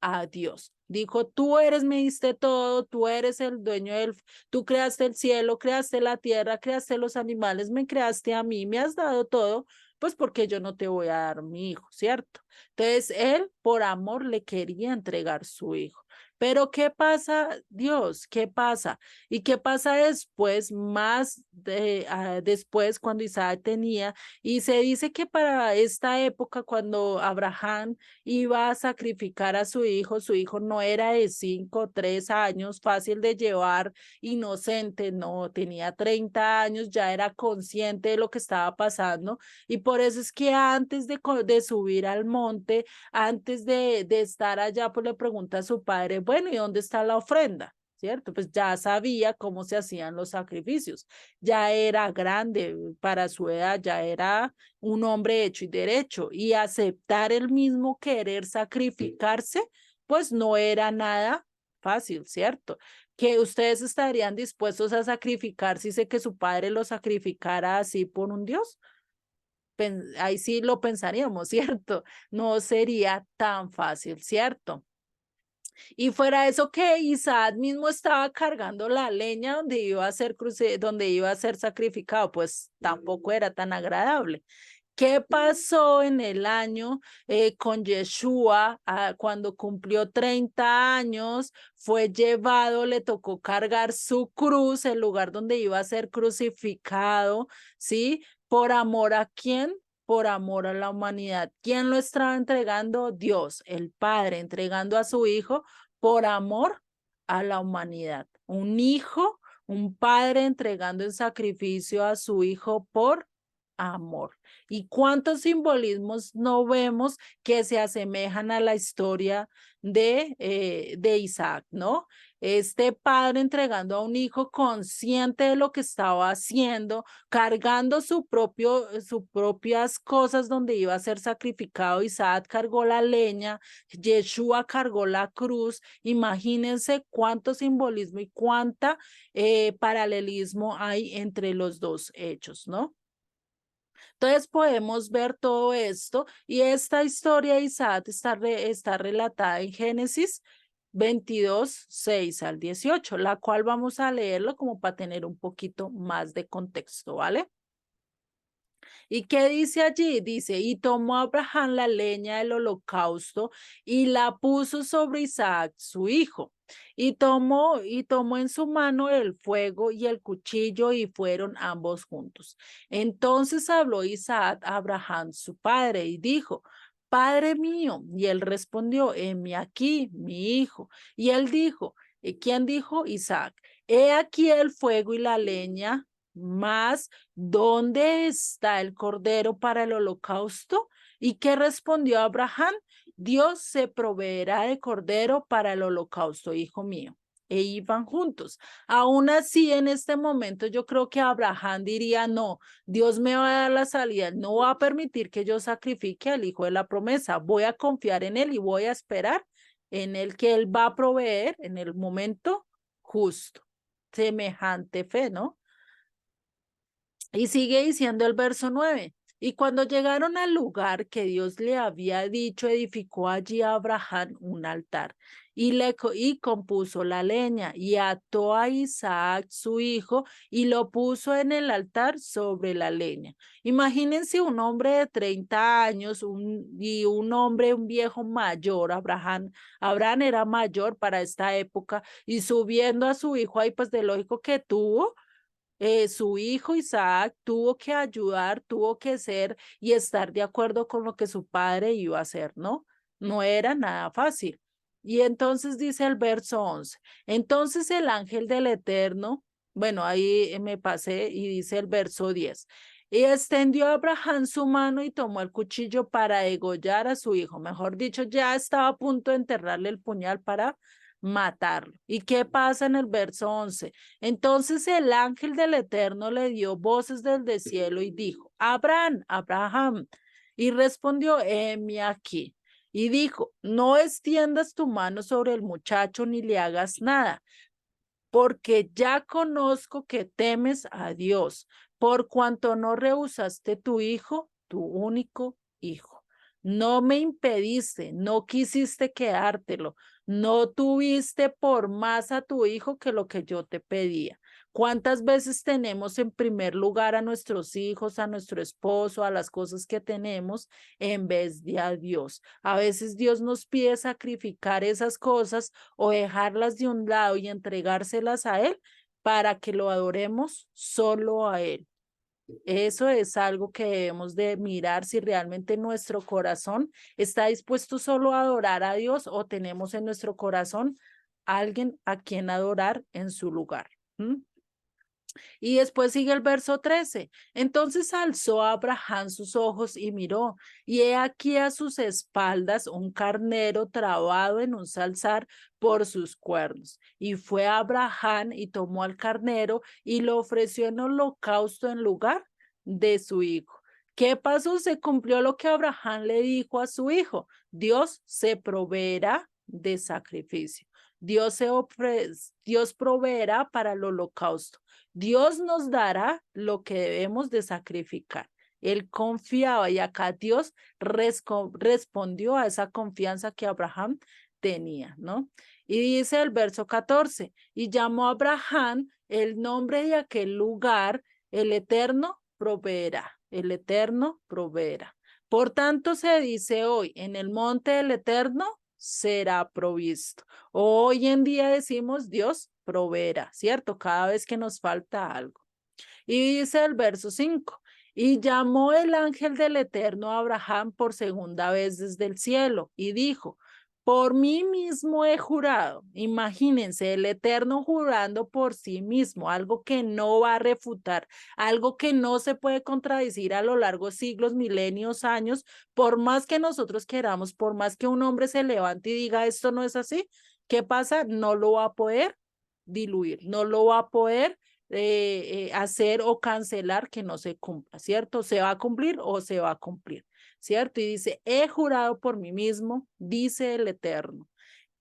Speaker 1: A Dios. Dijo, tú eres, me diste todo, tú eres el dueño tú creaste el cielo, creaste la tierra, creaste los animales, me creaste a mí, me has dado todo, pues porque yo no te voy a dar mi hijo, ¿cierto? Entonces, él por amor le quería entregar su hijo. Pero ¿qué pasa, Dios? ¿Qué pasa? ¿Y qué pasa después, después cuando Isaac tenía? Y se dice que para esta época, cuando Abraham iba a sacrificar a su hijo no era de 5, 3 años, fácil de llevar, inocente, no, tenía 30 años, ya era consciente de lo que estaba pasando, y por eso es que antes de subir al monte, antes de estar allá, pues le pregunta a su padre, bueno, ¿y dónde está la ofrenda? ¿Cierto? Pues ya sabía cómo se hacían los sacrificios, ya era grande para su edad, ya era un hombre hecho y derecho, y aceptar el mismo querer sacrificarse, pues no era nada fácil, ¿cierto? Que ustedes estarían dispuestos a sacrificar si sé que su padre lo sacrificara así por un Dios. Ahí sí lo pensaríamos, ¿cierto? No sería tan fácil, ¿cierto? Y fuera eso que Isaac mismo estaba cargando la leña donde iba a ser donde iba a ser sacrificado, pues tampoco era tan agradable. ¿Qué pasó en el año con Yeshua cuando cumplió 30 años? Fue llevado, le tocó cargar su cruz, el lugar donde iba a ser crucificado, ¿sí? ¿Por amor a quién? Por amor a la humanidad. ¿Quién lo estaba entregando? Dios, el Padre, entregando a su Hijo por amor a la humanidad. Un hijo, un padre entregando en sacrificio a su hijo por amor. ¿Y cuántos simbolismos no vemos que se asemejan a la historia de Isaac, ¿no? Este padre entregando a un hijo consciente de lo que estaba haciendo, cargando sus propias cosas donde iba a ser sacrificado. Isaac cargó la leña, Yeshua cargó la cruz. Imagínense cuánto simbolismo y cuánta paralelismo hay entre los dos hechos, ¿no? Entonces podemos ver todo esto y esta historia de Isaac está relatada en Génesis 22, 6 al 18, la cual vamos a leerlo como para tener un poquito más de contexto, ¿vale? ¿Y qué dice allí? Dice, y tomó Abraham la leña del holocausto y la puso sobre Isaac, su hijo. Y tomó en su mano el fuego y el cuchillo y fueron ambos juntos. Entonces habló Isaac a Abraham, su padre, y dijo, Padre mío. Y él respondió, heme aquí, mi hijo. Y él dijo, ¿quién dijo? Isaac. He aquí el fuego y la leña, mas ¿dónde está el cordero para el holocausto? ¿Y qué respondió Abraham? Dios se proveerá de cordero para el holocausto, hijo mío. E iban juntos. Aún así, en este momento, yo creo que Abraham diría, no, Dios me va a dar la salida, no va a permitir que yo sacrifique al hijo de la promesa, voy a confiar en él y voy a esperar en el que él va a proveer en el momento justo. Semejante fe, ¿no? Y sigue diciendo el verso 9. Y cuando llegaron al lugar que Dios le había dicho, edificó allí a Abraham un altar y compuso la leña y ató a Isaac su hijo y lo puso en el altar sobre la leña. Imagínense un hombre de 30 años y un viejo mayor, Abraham era mayor para esta época y subiendo a su hijo ahí, pues de lógico que tuvo su hijo Isaac tuvo que ayudar, tuvo que ser y estar de acuerdo con lo que su padre iba a hacer, ¿no? No era nada fácil. Y entonces dice el verso 11, entonces el ángel del Eterno, bueno, ahí me pasé y dice el verso 10, y extendió a Abraham su mano y tomó el cuchillo para degollar a su hijo. Mejor dicho, ya estaba a punto de enterrarle el puñal para matarlo. ¿Y qué pasa en el verso 11? Entonces el ángel del Eterno le dio voces desde el cielo y dijo, Abraham, Abraham. Y respondió, heme aquí. y dijo, no extiendas tu mano sobre el muchacho ni le hagas nada, porque ya conozco que temes a Dios, por cuanto no rehusaste tu hijo, tu único hijo. No me impediste, no quisiste quedártelo, no tuviste por más a tu hijo que lo que yo te pedía. ¿Cuántas veces tenemos en primer lugar a nuestros hijos, a nuestro esposo, a las cosas que tenemos en vez de a Dios? A veces Dios nos pide sacrificar esas cosas o dejarlas de un lado y entregárselas a Él para que lo adoremos solo a Él. Eso es algo que debemos de mirar si realmente nuestro corazón está dispuesto solo a adorar a Dios o tenemos en nuestro corazón alguien a quien adorar en su lugar. Y después sigue el verso 13. Entonces alzó a Abraham sus ojos y miró, y he aquí a sus espaldas un carnero trabado en un salzar por sus cuernos. Y fue Abraham y tomó al carnero y lo ofreció en holocausto en lugar de su hijo. ¿Qué pasó? Se cumplió lo que Abraham le dijo a su hijo. Dios se proveerá de sacrificio. Dios proveerá para el holocausto. Dios nos dará lo que debemos de sacrificar. Él confiaba y acá Dios respondió a esa confianza que Abraham tenía, ¿no? Y dice el verso 14, y llamó a Abraham el nombre de aquel lugar, el Eterno proveerá, el Eterno proveerá. Por tanto se dice hoy, en el monte del Eterno será provisto. Hoy en día decimos Dios proveerá, ¿cierto? Cada vez que nos falta algo. Y dice el verso 5, y llamó el ángel del Eterno a Abraham por segunda vez desde el cielo y dijo, por mí mismo he jurado. Imagínense, el Eterno jurando por sí mismo, algo que no va a refutar, algo que no se puede contradecir a lo largo de siglos, milenios, años, por más que nosotros queramos, por más que un hombre se levante y diga esto no es así, ¿qué pasa? No lo va a poder diluir, no lo va a poder hacer o cancelar que no se cumpla, ¿cierto? ¿Se va a cumplir o se va a cumplir? ¿Cierto? Y dice, he jurado por mí mismo, dice el Eterno,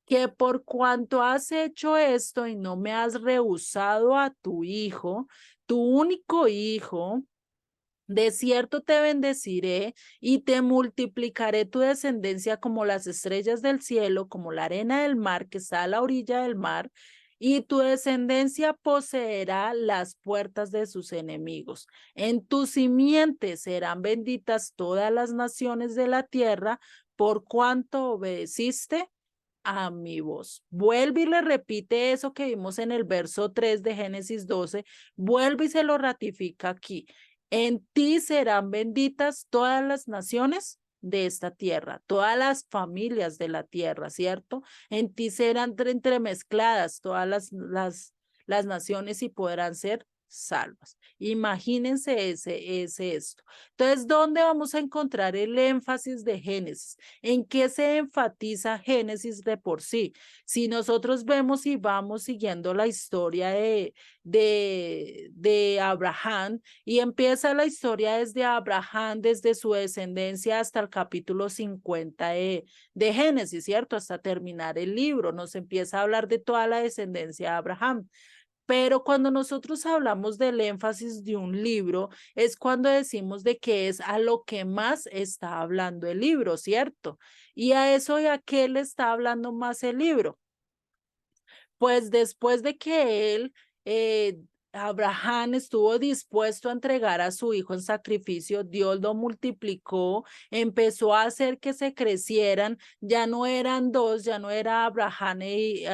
Speaker 1: que por cuanto has hecho esto y no me has rehusado a tu hijo, tu único hijo, de cierto te bendeciré y te multiplicaré tu descendencia como las estrellas del cielo, como la arena del mar que está a la orilla del mar, y tu descendencia poseerá las puertas de sus enemigos. En tu simiente serán benditas todas las naciones de la tierra, por cuanto obedeciste a mi voz. Vuelve y le repite eso que vimos en el verso 3 de Génesis 12, vuelve y se lo ratifica aquí. En ti serán benditas todas las naciones de esta tierra, todas las familias de la tierra, ¿cierto? En ti serán entremezcladas todas las naciones y podrán ser salvas. Imagínense esto. Entonces, ¿dónde vamos a encontrar el énfasis de Génesis? ¿En qué se enfatiza Génesis de por sí? Si nosotros vemos y vamos siguiendo la historia de Abraham y empieza la historia desde Abraham, desde su descendencia hasta el capítulo 50 de Génesis, ¿cierto? Hasta terminar el libro, nos empieza a hablar de toda la descendencia de Abraham. Pero cuando nosotros hablamos del énfasis de un libro, es cuando decimos de que es a lo que más está hablando el libro, ¿cierto? Y a eso y a qué le está hablando más el libro. Pues después de que Abraham estuvo dispuesto a entregar a su hijo en sacrificio, Dios lo multiplicó, empezó a hacer que se crecieran, ya no eran dos, ya no era Abraham y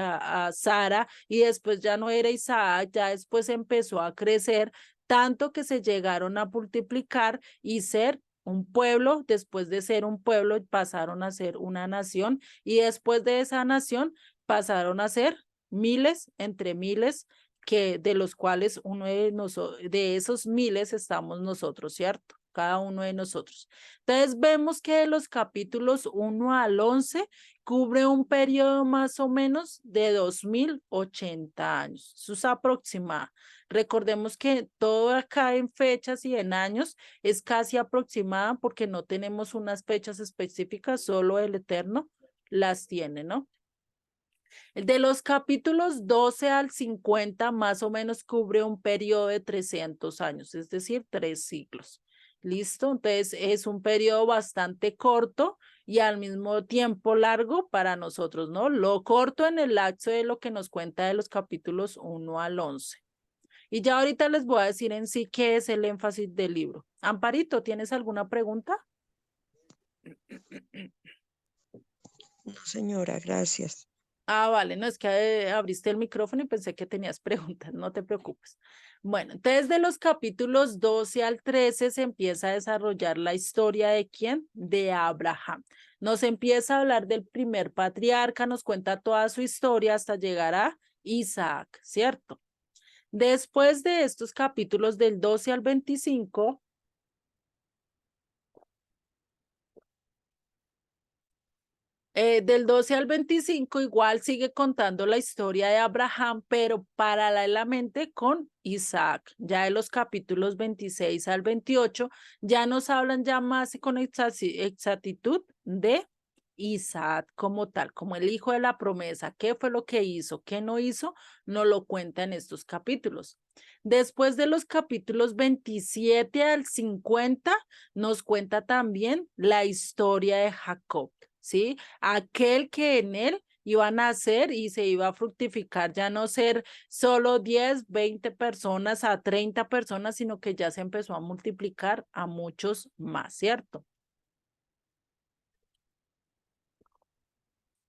Speaker 1: Sara, y después ya no era Isaac, ya después empezó a crecer, tanto que se llegaron a multiplicar y ser un pueblo, después de ser un pueblo pasaron a ser una nación, y después de esa nación pasaron a ser miles, entre miles, que de los cuales uno de esos miles estamos nosotros, ¿cierto? cada uno de nosotros. Entonces vemos que de los capítulos 1 al 11 cubre un periodo más o menos de 2080 años. Eso es aproximado. Recordemos que todo acá en fechas y en años es casi aproximada porque no tenemos unas fechas específicas, solo el Eterno las tiene, ¿no? De los capítulos 12 al 50 más o menos cubre un periodo de 300 años, es decir, 3 siglos. ¿Listo? Entonces es un periodo bastante corto y al mismo tiempo largo para nosotros, ¿no? Lo corto en el lapso de lo que nos cuenta de los capítulos 1 al 11. Y ya ahorita les voy a decir en sí qué es el énfasis del libro. Amparito, ¿tienes alguna pregunta?
Speaker 5: No, señora, gracias.
Speaker 1: Ah, vale, no es que abriste el micrófono y pensé que tenías preguntas, no te preocupes. Bueno, entonces de los capítulos 12 al 13 se empieza a desarrollar la historia de ¿quién? De Abraham. Nos empieza a hablar del primer patriarca, nos cuenta toda su historia hasta llegar a Isaac, ¿cierto? Después de estos capítulos del 12 al 25, del 12 al 25 igual sigue contando la historia de Abraham, pero paralelamente con Isaac. Ya de los capítulos 26 al 28 ya nos hablan ya más con exactitud de Isaac como tal, como el hijo de la promesa. ¿Qué fue lo que hizo? ¿Qué no hizo? No lo cuenta en estos capítulos. Después de los capítulos 27 al 50 nos cuenta también la historia de Jacob, ¿sí? Aquel que en él iba a nacer y se iba a fructificar, ya no ser solo 10, 20 personas a 30 personas, sino que ya se empezó a multiplicar a muchos más, ¿cierto?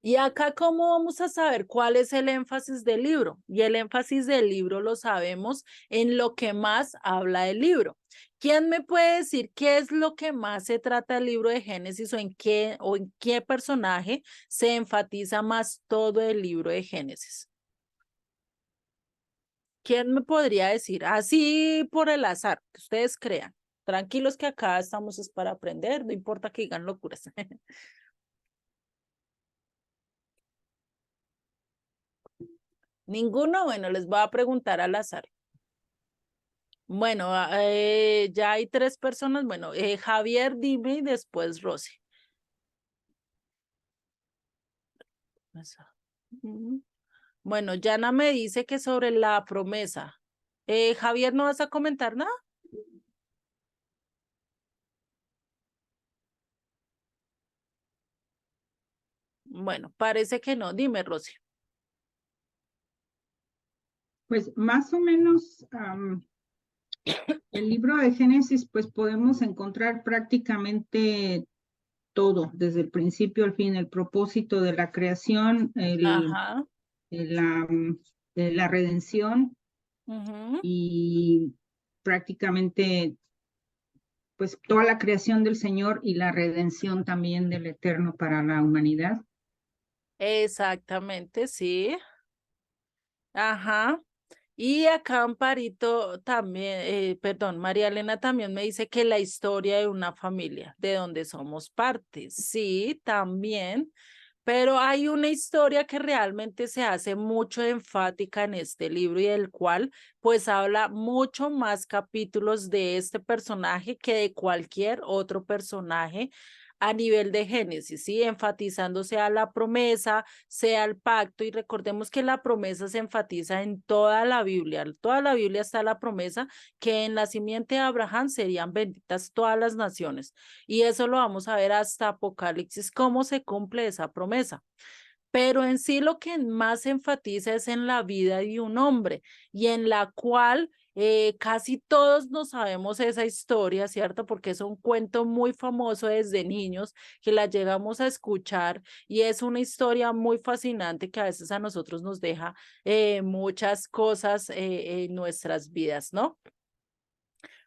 Speaker 1: Y acá, ¿cómo vamos a saber cuál es el énfasis del libro? Y el énfasis del libro lo sabemos en lo que más habla el libro. ¿Quién me puede decir qué es lo que más se trata el libro de Génesis o en qué personaje se enfatiza más todo el libro de Génesis? ¿Quién me podría decir? Así por el azar, que ustedes crean. Tranquilos que acá estamos es para aprender, no importa que digan locuras. Ninguno, bueno, les voy a preguntar al azar. Bueno, ya hay 3 personas. Bueno, Javier, dime y después Rosy. Bueno, Yana me dice que sobre la promesa. Javier, ¿no vas a comentar nada? Bueno, parece que no. Dime, Rosy.
Speaker 2: Pues más o menos el libro de Génesis, pues podemos encontrar prácticamente todo, desde el principio al fin, el propósito de la creación,
Speaker 1: Ajá.
Speaker 2: la redención y prácticamente pues toda la creación del Señor y la redención también del Eterno para la humanidad.
Speaker 1: Exactamente, sí. Ajá. Y acá Amparito también, perdón, María Elena también me dice que la historia de una familia, de donde somos parte. Sí, también, pero hay una historia que realmente se hace mucho enfática en este libro y del cual pues habla mucho más capítulos de este personaje que de cualquier otro personaje a nivel de Génesis, ¿sí? Enfatizando sea la promesa, sea el pacto, y recordemos que la promesa se enfatiza en toda la Biblia está la promesa que en la simiente de Abraham serían benditas todas las naciones, y eso lo vamos a ver hasta Apocalipsis, cómo se cumple esa promesa. Pero en sí lo que más se enfatiza es en la vida de un hombre y en la cual casi todos no sabemos esa historia, ¿cierto? Porque es un cuento muy famoso desde niños que la llegamos a escuchar y es una historia muy fascinante que a veces a nosotros nos deja muchas cosas en nuestras vidas, ¿no?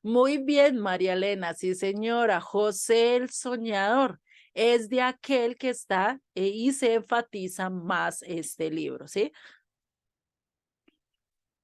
Speaker 1: Muy bien, María Elena, sí señora. José el Soñador es de aquel que está y se enfatiza más este libro, ¿sí?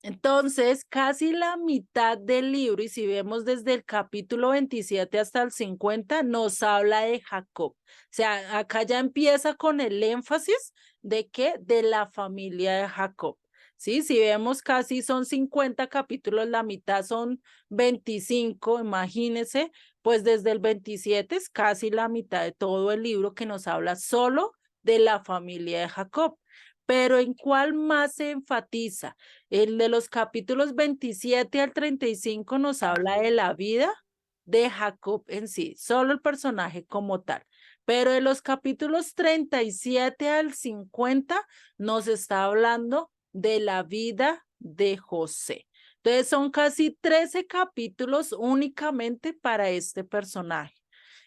Speaker 1: Entonces, casi la mitad del libro, y si vemos desde el capítulo 27 hasta el 50, nos habla de Jacob. O sea, acá ya empieza con el énfasis de que de la familia de Jacob. ¿Sí? Si vemos casi son 50 capítulos, la mitad son 25, imagínense, pues desde el 27 es casi la mitad de todo el libro que nos habla solo de la familia de Jacob. Pero ¿en cuál más se enfatiza? El de los capítulos 27 al 35 nos habla de la vida de Jacob en sí, solo el personaje como tal. Pero de los capítulos 37 al 50 nos está hablando de la vida de José. Entonces son casi 13 capítulos únicamente para este personaje.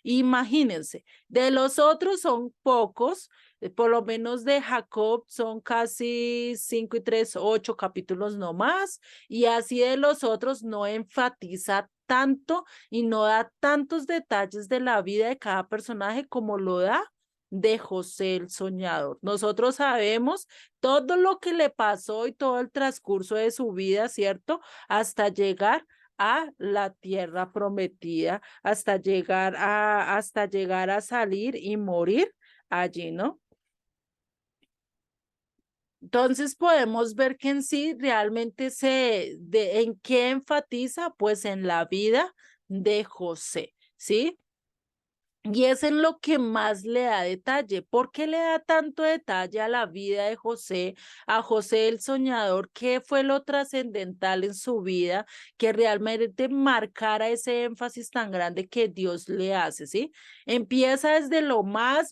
Speaker 1: Imagínense, de los otros son pocos, por lo menos de Jacob son casi 5 y 3, 8 capítulos no más, y así de los otros no enfatiza tanto y no da tantos detalles de la vida de cada personaje como lo da de José el soñador. Nosotros sabemos todo lo que le pasó y todo el transcurso de su vida, ¿cierto? Hasta llegar a la tierra prometida, hasta llegar a salir y morir allí, ¿no? Entonces podemos ver que en sí realmente ¿en qué enfatiza? Pues en la vida de José, ¿sí? Y es en lo que más le da detalle. ¿Por qué le da tanto detalle a la vida de José, a José el soñador? ¿Qué fue lo trascendental en su vida que realmente marcara ese énfasis tan grande que Dios le hace, ¿sí? Empieza desde lo más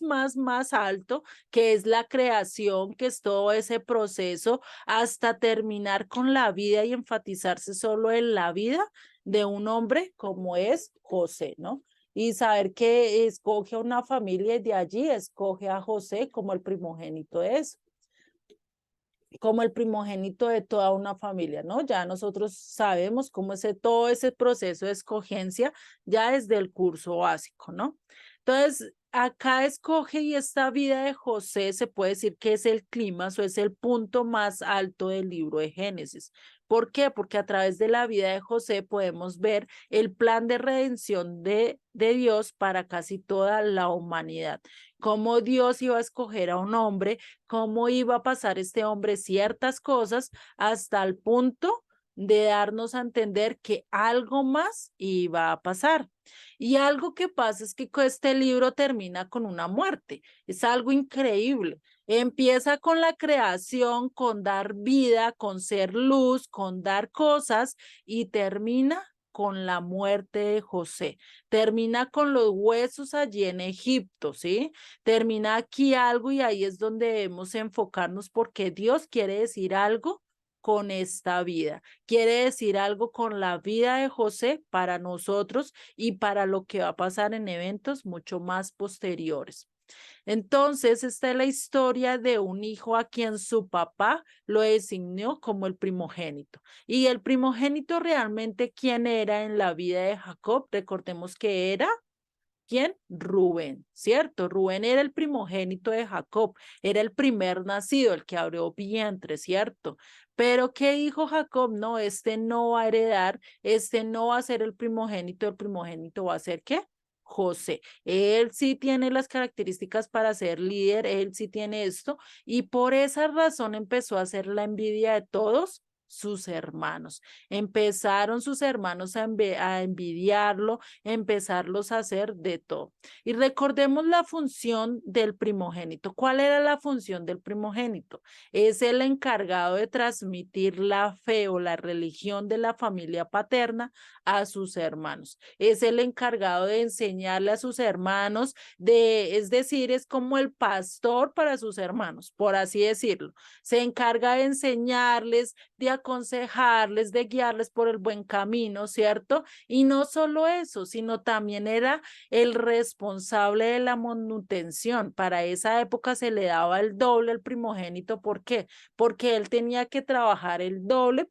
Speaker 1: alto, que es la creación, que es todo ese proceso, hasta terminar con la vida y enfatizarse solo en la vida de un hombre como es José, ¿no? Y saber que escoge a una familia y de allí escoge a José como el primogénito de eso, como el primogénito de toda una familia, ¿no? Ya nosotros sabemos cómo es todo ese proceso de escogencia ya desde el curso básico, ¿no? Entonces, acá escoge y esta vida de José se puede decir que es el clímax o es el punto más alto del libro de Génesis. ¿Por qué? Porque a través de la vida de José podemos ver el plan de redención de Dios para casi toda la humanidad. Cómo Dios iba a escoger a un hombre, cómo iba a pasar este hombre ciertas cosas hasta el punto de darnos a entender que algo más iba a pasar. Y algo que pasa es que este libro termina con una muerte. Es algo increíble. Empieza con la creación, con dar vida, con ser luz, con dar cosas y termina con la muerte de José. Termina con los huesos allí en Egipto, ¿sí? Termina aquí algo y ahí es donde debemos enfocarnos porque Dios quiere decir algo con esta vida. Quiere decir algo con la vida de José para nosotros y para lo que va a pasar en eventos mucho más posteriores. Entonces, esta es la historia de un hijo a quien su papá lo designó como el primogénito. Y el primogénito realmente, ¿quién era en la vida de Jacob? Recordemos que era ¿quién? Rubén, ¿cierto? Rubén era el primogénito de Jacob, era el primer nacido, el que abrió vientre, ¿cierto? Pero ¿qué dijo Jacob? No, este no va a heredar, este no va a ser el primogénito va a ser ¿qué? José. Él sí tiene las características para ser líder, él sí tiene esto, y por esa razón empezó a hacer la envidia de todos sus hermanos. Empezaron sus hermanos a envidiarlo, empezarlos a hacer de todo. Y recordemos la función del primogénito. ¿Cuál era la función del primogénito? Es el encargado de transmitir la fe o la religión de la familia paterna a sus hermanos. Es el encargado de enseñarle a sus hermanos, es decir, es como el pastor para sus hermanos, por así decirlo. Se encarga de enseñarles, de aconsejarles, de guiarles por el buen camino, ¿cierto? Y no solo eso, sino también era el responsable de la manutención. Para esa época se le daba el doble al primogénito. ¿Por qué? Porque él tenía que trabajar el doble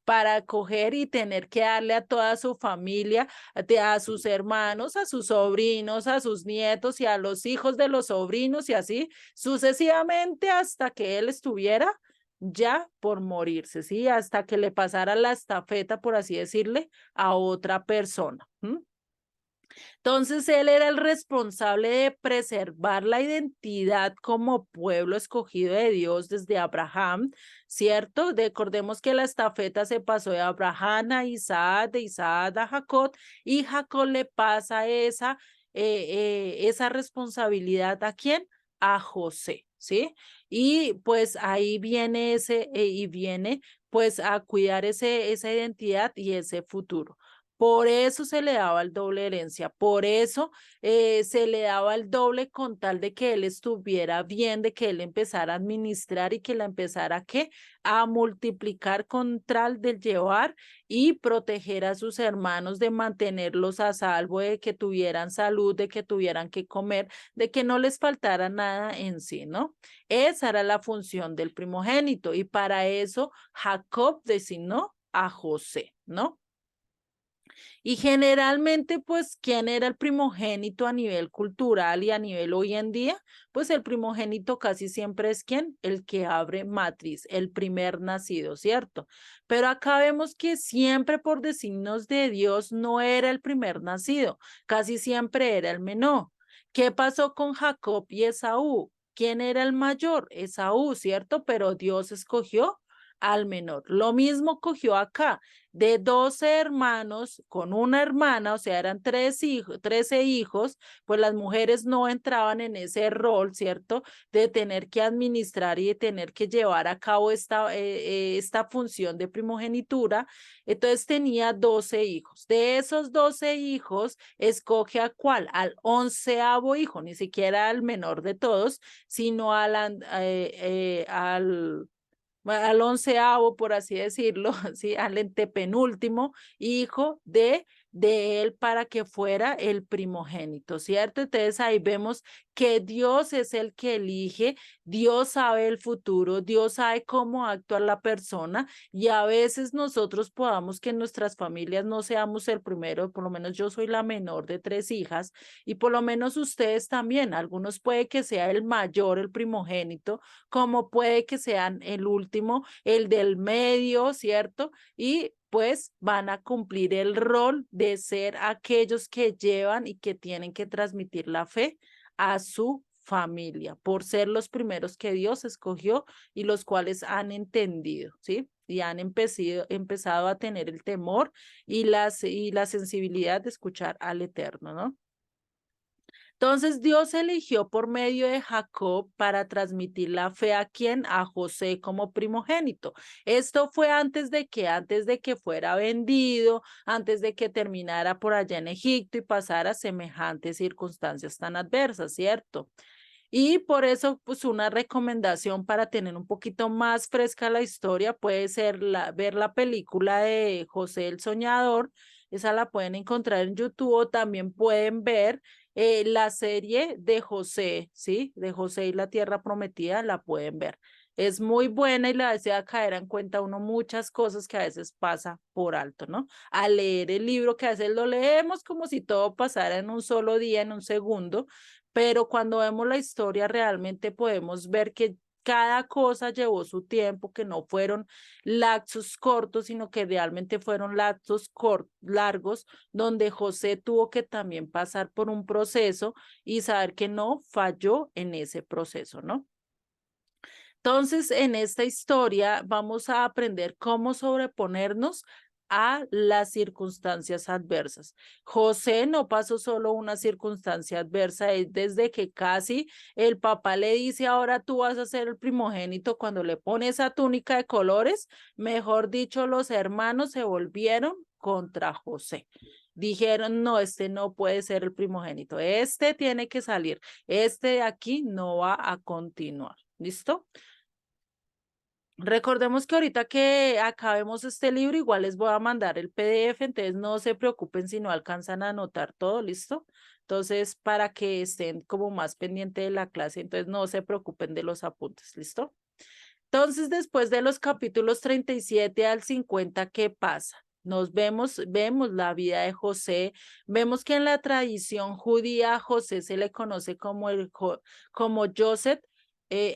Speaker 1: para coger y tener que darle a toda su familia, a sus hermanos, a sus sobrinos, a sus nietos y a los hijos de los sobrinos y así sucesivamente hasta que él estuviera ya por morirse, ¿sí? Hasta que le pasara la estafeta, por así decirle, a otra persona. Entonces, él era el responsable de preservar la identidad como pueblo escogido de Dios desde Abraham, ¿cierto? Recordemos que la estafeta se pasó de Abraham a Isaac, de Isaac a Jacob, y Jacob le pasa esa responsabilidad ¿a quién? A José, ¿sí? Y pues ahí viene y viene pues a cuidar esa identidad y ese futuro. Por eso se le daba el doble herencia, por eso se le daba el doble con tal de que él estuviera bien, de que él empezara a administrar y que la empezara ¿qué? A multiplicar con tal de llevar y proteger a sus hermanos, de mantenerlos a salvo, de que tuvieran salud, de que tuvieran que comer, de que no les faltara nada en sí, ¿no? Esa era la función del primogénito y para eso Jacob designó a José, ¿no? Y generalmente, pues, ¿quién era el primogénito a nivel cultural y a nivel hoy en día? Pues el primogénito casi siempre es ¿quién? El que abre matriz, el primer nacido, ¿cierto? Pero acá vemos que siempre por designios de Dios no era el primer nacido, casi siempre era el menor. ¿Qué pasó con Jacob y Esaú? ¿Quién era el mayor? Esaú, ¿cierto? Pero Dios escogió al menor. Lo mismo cogió acá de 12 hermanos con una hermana, o sea, eran 13 hijos, pues las mujeres no entraban en ese rol, ¿cierto? De tener que administrar y de tener que llevar a cabo esta función de primogenitura. Entonces tenía 12 hijos. De esos 12 hijos, escoge a cuál, al 11º hijo, ni siquiera al menor de todos, sino al 11º, por así decirlo, ¿sí? Al antepenúltimo hijo de él para que fuera el primogénito, ¿cierto? Entonces ahí vemos que Dios es el que elige, Dios sabe el futuro, Dios sabe cómo actuar la persona y a veces nosotros podamos que en nuestras familias no seamos el primero, por lo menos yo soy la menor de 3 hijas y por lo menos ustedes también, algunos puede que sea el mayor, el primogénito, como puede que sean el último, el del medio, ¿cierto? Y pues van a cumplir el rol de ser aquellos que llevan y que tienen que transmitir la fe a su familia, por ser los primeros que Dios escogió y los cuales han entendido, ¿sí? Y han empezado a tener el temor y la sensibilidad de escuchar al Eterno, ¿no? Entonces Dios eligió por medio de Jacob para transmitir la fe a quién, a José como primogénito. Esto fue antes de que fuera vendido, antes de que terminara por allá en Egipto y pasara semejantes circunstancias tan adversas, ¿cierto? Y por eso, pues una recomendación para tener un poquito más fresca la historia puede ser ver la película de José el Soñador, esa la pueden encontrar en YouTube o también pueden ver la serie de José, ¿sí? De José y la Tierra Prometida, la pueden ver. Es muy buena y le hace a caer en cuenta uno muchas cosas que a veces pasa por alto, ¿no? Al leer el libro que a veces lo leemos como si todo pasara en un solo día, en un segundo, pero cuando vemos la historia realmente podemos ver que cada cosa llevó su tiempo, que no fueron lapsos cortos, sino que realmente fueron lapsos largos, donde José tuvo que también pasar por un proceso y saber que no falló en ese proceso, ¿no? Entonces, en esta historia vamos a aprender cómo sobreponernos a las circunstancias adversas. José no pasó solo una circunstancia adversa, es desde que casi el papá le dice, ahora tú vas a ser el primogénito, cuando le pone esa túnica de colores, mejor dicho, los hermanos se volvieron contra José. Dijeron, no, este no puede ser el primogénito, este tiene que salir, este de aquí no va a continuar. ¿Listo? Recordemos que ahorita que acabemos este libro, igual les voy a mandar el PDF, entonces no se preocupen si no alcanzan a anotar todo, ¿listo? Entonces, para que estén como más pendientes de la clase, entonces no se preocupen de los apuntes, ¿listo? Entonces, después de los capítulos 37 al 50, ¿qué pasa? Vemos la vida de José, vemos que en la tradición judía a José se le conoce como Joseph,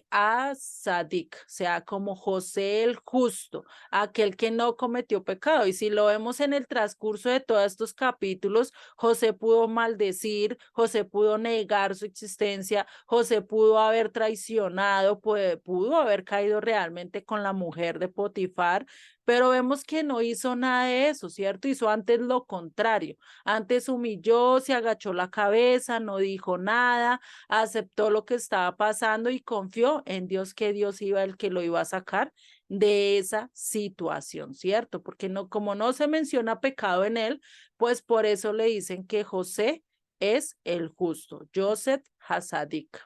Speaker 1: a Sadik, o sea, como José el justo, aquel que no cometió pecado. Y si lo vemos en el transcurso de todos estos capítulos, José pudo maldecir, José pudo negar su existencia, José pudo haber traicionado, pudo haber caído realmente con la mujer de Potifar, pero vemos que no hizo nada de eso, ¿cierto? Hizo antes lo contrario. Antes humilló, se agachó la cabeza, no dijo nada, aceptó lo que estaba pasando y confió en Dios, que Dios iba el que lo iba a sacar de esa situación, ¿cierto? Porque no, como no se menciona pecado en él, pues por eso le dicen que José es el justo, Joseph Hasadik.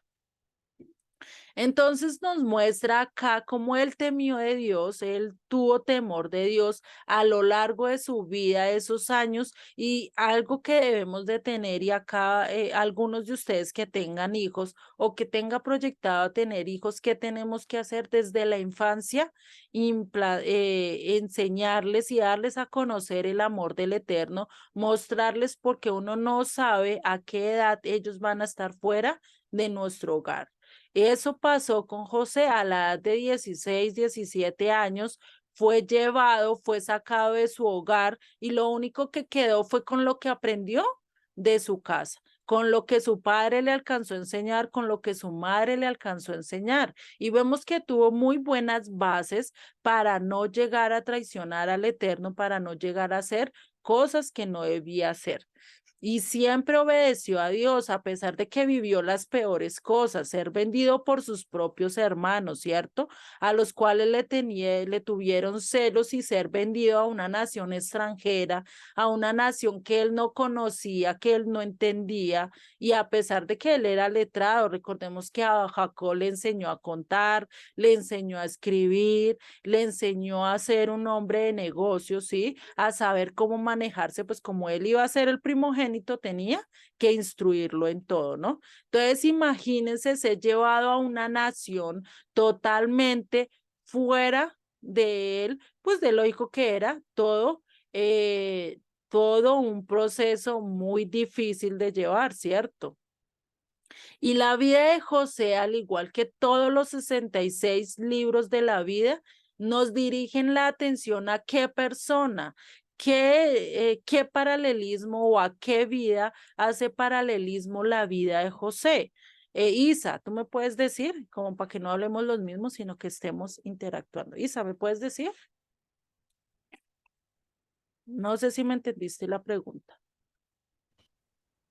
Speaker 1: Entonces nos muestra acá cómo él temió de Dios, él tuvo temor de Dios a lo largo de su vida, esos años, y algo que debemos de tener, y acá algunos de ustedes que tengan hijos o que tenga proyectado tener hijos, ¿qué tenemos que hacer desde la infancia? Enseñarles y darles a conocer el amor del Eterno, mostrarles, porque uno no sabe a qué edad ellos van a estar fuera de nuestro hogar. Eso pasó con José a la edad de 16, 17 años, fue llevado, fue sacado de su hogar y lo único que quedó fue con lo que aprendió de su casa, con lo que su padre le alcanzó a enseñar, con lo que su madre le alcanzó a enseñar. Y vemos que tuvo muy buenas bases para no llegar a traicionar al Eterno, para no llegar a hacer cosas que no debía hacer. Y siempre obedeció a Dios, a pesar de que vivió las peores cosas, ser vendido por sus propios hermanos, ¿cierto? A los cuales le tuvieron celos, y ser vendido a una nación extranjera, a una nación que él no conocía, que él no entendía, y a pesar de que él era letrado, recordemos que a Jacob le enseñó a contar, le enseñó a escribir, le enseñó a ser un hombre de negocios, ¿sí? A saber cómo manejarse, pues como él iba a ser el primogénito, tenía que instruirlo en todo, ¿no? Entonces, imagínense ser llevado a una nación totalmente fuera de él, pues de lo hijo que era, todo un proceso muy difícil de llevar, ¿cierto? Y la vida de José, al igual que todos los 66 libros de la vida, nos dirigen la atención a qué persona, qué paralelismo o a qué vida hace paralelismo la vida de José. Isa, ¿tú me puedes decir? Como para que no hablemos los mismos, sino que estemos interactuando. Isa, ¿me puedes decir? No sé si me entendiste la pregunta.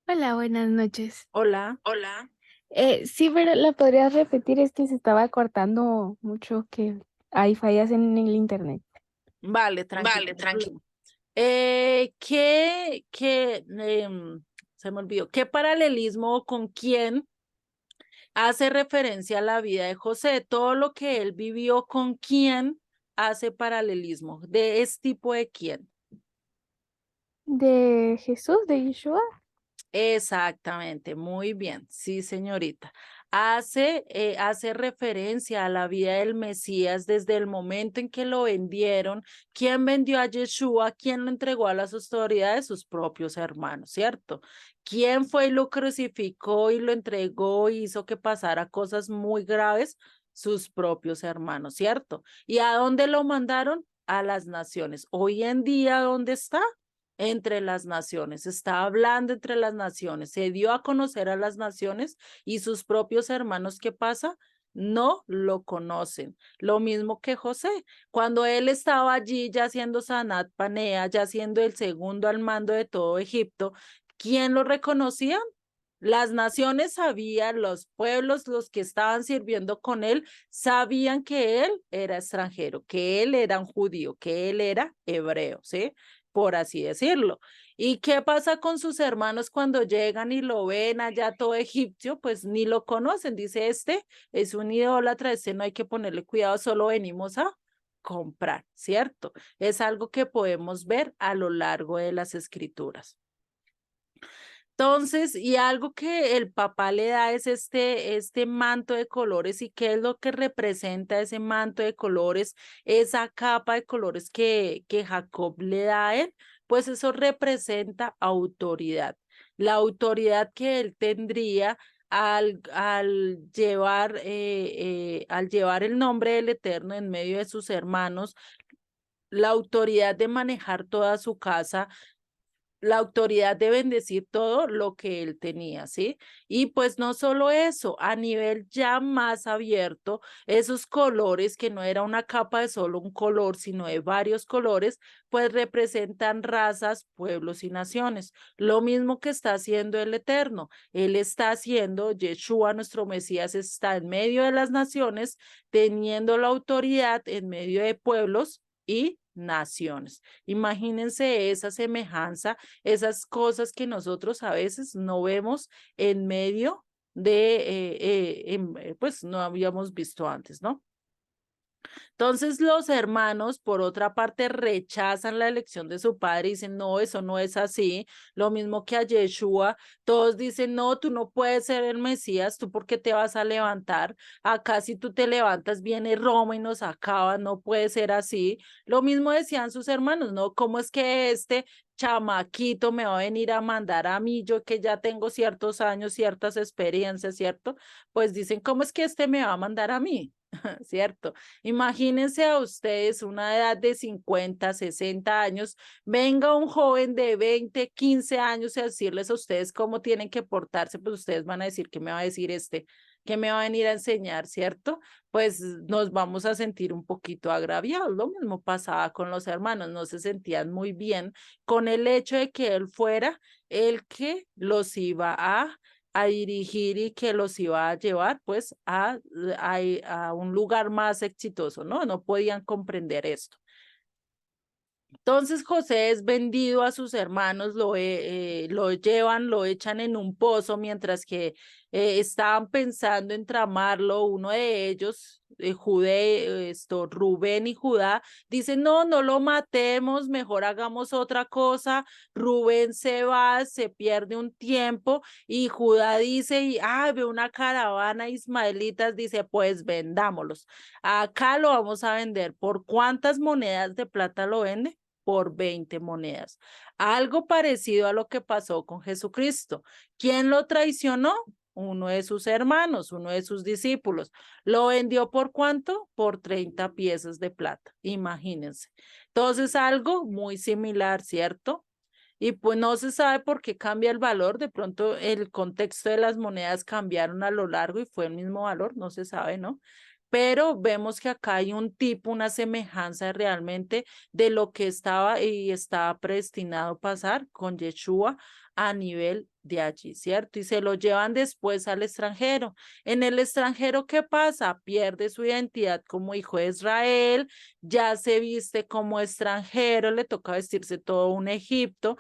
Speaker 6: Hola, buenas noches.
Speaker 1: Hola.
Speaker 6: Sí, pero la podrías repetir, es que se estaba cortando mucho, que hay fallas en el internet.
Speaker 1: Vale, tranquilo. Se me olvidó, ¿qué paralelismo o con quién hace referencia a la vida de José? Todo lo que él vivió, ¿con quién hace paralelismo? ¿De este tipo de quién?
Speaker 6: ¿De Jesús, de Yeshua?
Speaker 1: Exactamente, muy bien, sí, señorita. Hace referencia a la vida del Mesías desde el momento en que lo vendieron. ¿Quién vendió a Yeshua? ¿Quién lo entregó a las autoridades? Sus propios hermanos, ¿cierto? ¿Quién fue y lo crucificó y lo entregó y hizo que pasara cosas muy graves? Sus propios hermanos, ¿cierto? ¿Y a dónde lo mandaron? A las naciones. Hoy en día, ¿dónde está? Entre las naciones, está hablando entre las naciones, se dio a conocer a las naciones, y sus propios hermanos, ¿qué pasa? No lo conocen. Lo mismo que José, cuando él estaba allí ya siendo Sanat Panea, ya siendo el segundo al mando de todo Egipto, ¿quién lo reconocía? Las naciones sabían, los pueblos, los que estaban sirviendo con él, sabían que él era extranjero, que él era un judío, que él era hebreo, ¿sí? Por así decirlo. ¿Y qué pasa con sus hermanos cuando llegan y lo ven allá todo egipcio? Pues ni lo conocen. Dice, este es un idólatra, este no hay que ponerle cuidado, solo venimos a comprar, ¿cierto? Es algo que podemos ver a lo largo de las escrituras. Entonces, y algo que el papá le da es este manto de colores. ¿Y qué es lo que representa ese manto de colores, esa capa de colores que Jacob le da a él? Pues eso representa autoridad, la autoridad que él tendría al llevar el nombre del Eterno en medio de sus hermanos, la autoridad de manejar toda su casa, la autoridad de bendecir todo lo que él tenía, ¿sí? Y pues no solo eso, a nivel ya más abierto, esos colores, que no era una capa de solo un color, sino de varios colores, pues representan razas, pueblos y naciones. Lo mismo que está haciendo el Eterno. Él está haciendo, Yeshua, nuestro Mesías, está en medio de las naciones, teniendo la autoridad en medio de pueblos y naciones. Imagínense esa semejanza, esas cosas que nosotros a veces no vemos en medio de, pues no habíamos visto antes, ¿no? Entonces los hermanos, por otra parte, rechazan la elección de su padre y dicen, no, eso no es así. Lo mismo que a Yeshua, todos dicen, no, tú no puedes ser el Mesías, tú por qué te vas a levantar. Acá si tú te levantas viene Roma y nos acaba, no puede ser así. Lo mismo decían sus hermanos, ¿no? ¿Cómo es que este chamaquito me va a venir a mandar a mí, yo que ya tengo ciertos años, ciertas experiencias, ¿cierto? Pues dicen, ¿cómo es que este me va a mandar a mí? ¿Cierto? Imagínense a ustedes una edad de 50, 60 años, venga un joven de 20, 15 años a decirles a ustedes cómo tienen que portarse, pues ustedes van a decir, ¿qué me va a decir este? ¿Qué me va a venir a enseñar, cierto? Pues nos vamos a sentir un poquito agraviados. Lo mismo pasaba con los hermanos, no se sentían muy bien con el hecho de que él fuera el que los iba a dirigir y que los iba a llevar pues a un lugar más exitoso, ¿no? No podían comprender esto. Entonces José es vendido a sus hermanos, lo llevan, lo echan en un pozo mientras que estaban pensando en tramarlo. Uno de ellos, Rubén y Judá, dicen, no, no lo matemos, mejor hagamos otra cosa. Rubén se va, se pierde un tiempo y Judá dice, ve una caravana ismaelitas, dice, pues vendámoslos. Acá lo vamos a vender. ¿Por cuántas monedas de plata lo vende? Por 20 monedas. Algo parecido a lo que pasó con Jesucristo. ¿Quién lo traicionó? Uno de sus hermanos, uno de sus discípulos. ¿Lo vendió por cuánto? Por 30 piezas de plata. Imagínense. Entonces, algo muy similar, ¿cierto? Y pues no se sabe por qué cambia el valor. De pronto el contexto de las monedas cambiaron a lo largo y fue el mismo valor, no se sabe, ¿no? Pero vemos que acá hay un tipo, una semejanza realmente de lo que estaba y estaba predestinado a pasar con Yeshua a nivel de allí, ¿cierto? Y se lo llevan después al extranjero. En el extranjero, ¿qué pasa? Pierde su identidad como hijo de Israel, ya se viste como extranjero, le toca vestirse todo un Egipto,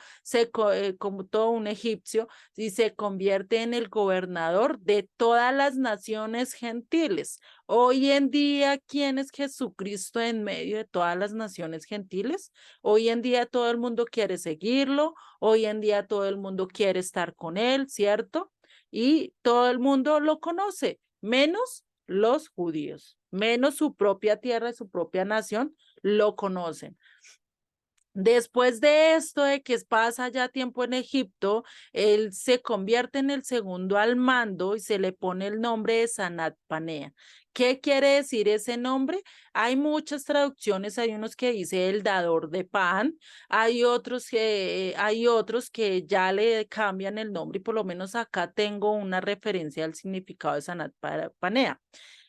Speaker 1: como todo un egipcio, y se convierte en el gobernador de todas las naciones gentiles. Hoy en día, ¿quién es Jesucristo en medio de todas las naciones gentiles? Hoy en día todo el mundo quiere seguirlo, hoy en día todo el mundo quiere estar con él, ¿cierto? Y todo el mundo lo conoce, menos los judíos, menos su propia tierra y su propia nación lo conocen. Después de esto, de que pasa ya tiempo en Egipto, él se convierte en el segundo al mando y se le pone el nombre de Sanat Panea. ¿Qué quiere decir ese nombre? Hay muchas traducciones, hay unos que dice el dador de pan, hay otros que ya le cambian el nombre y por lo menos acá tengo una referencia al significado de Sanat Panea.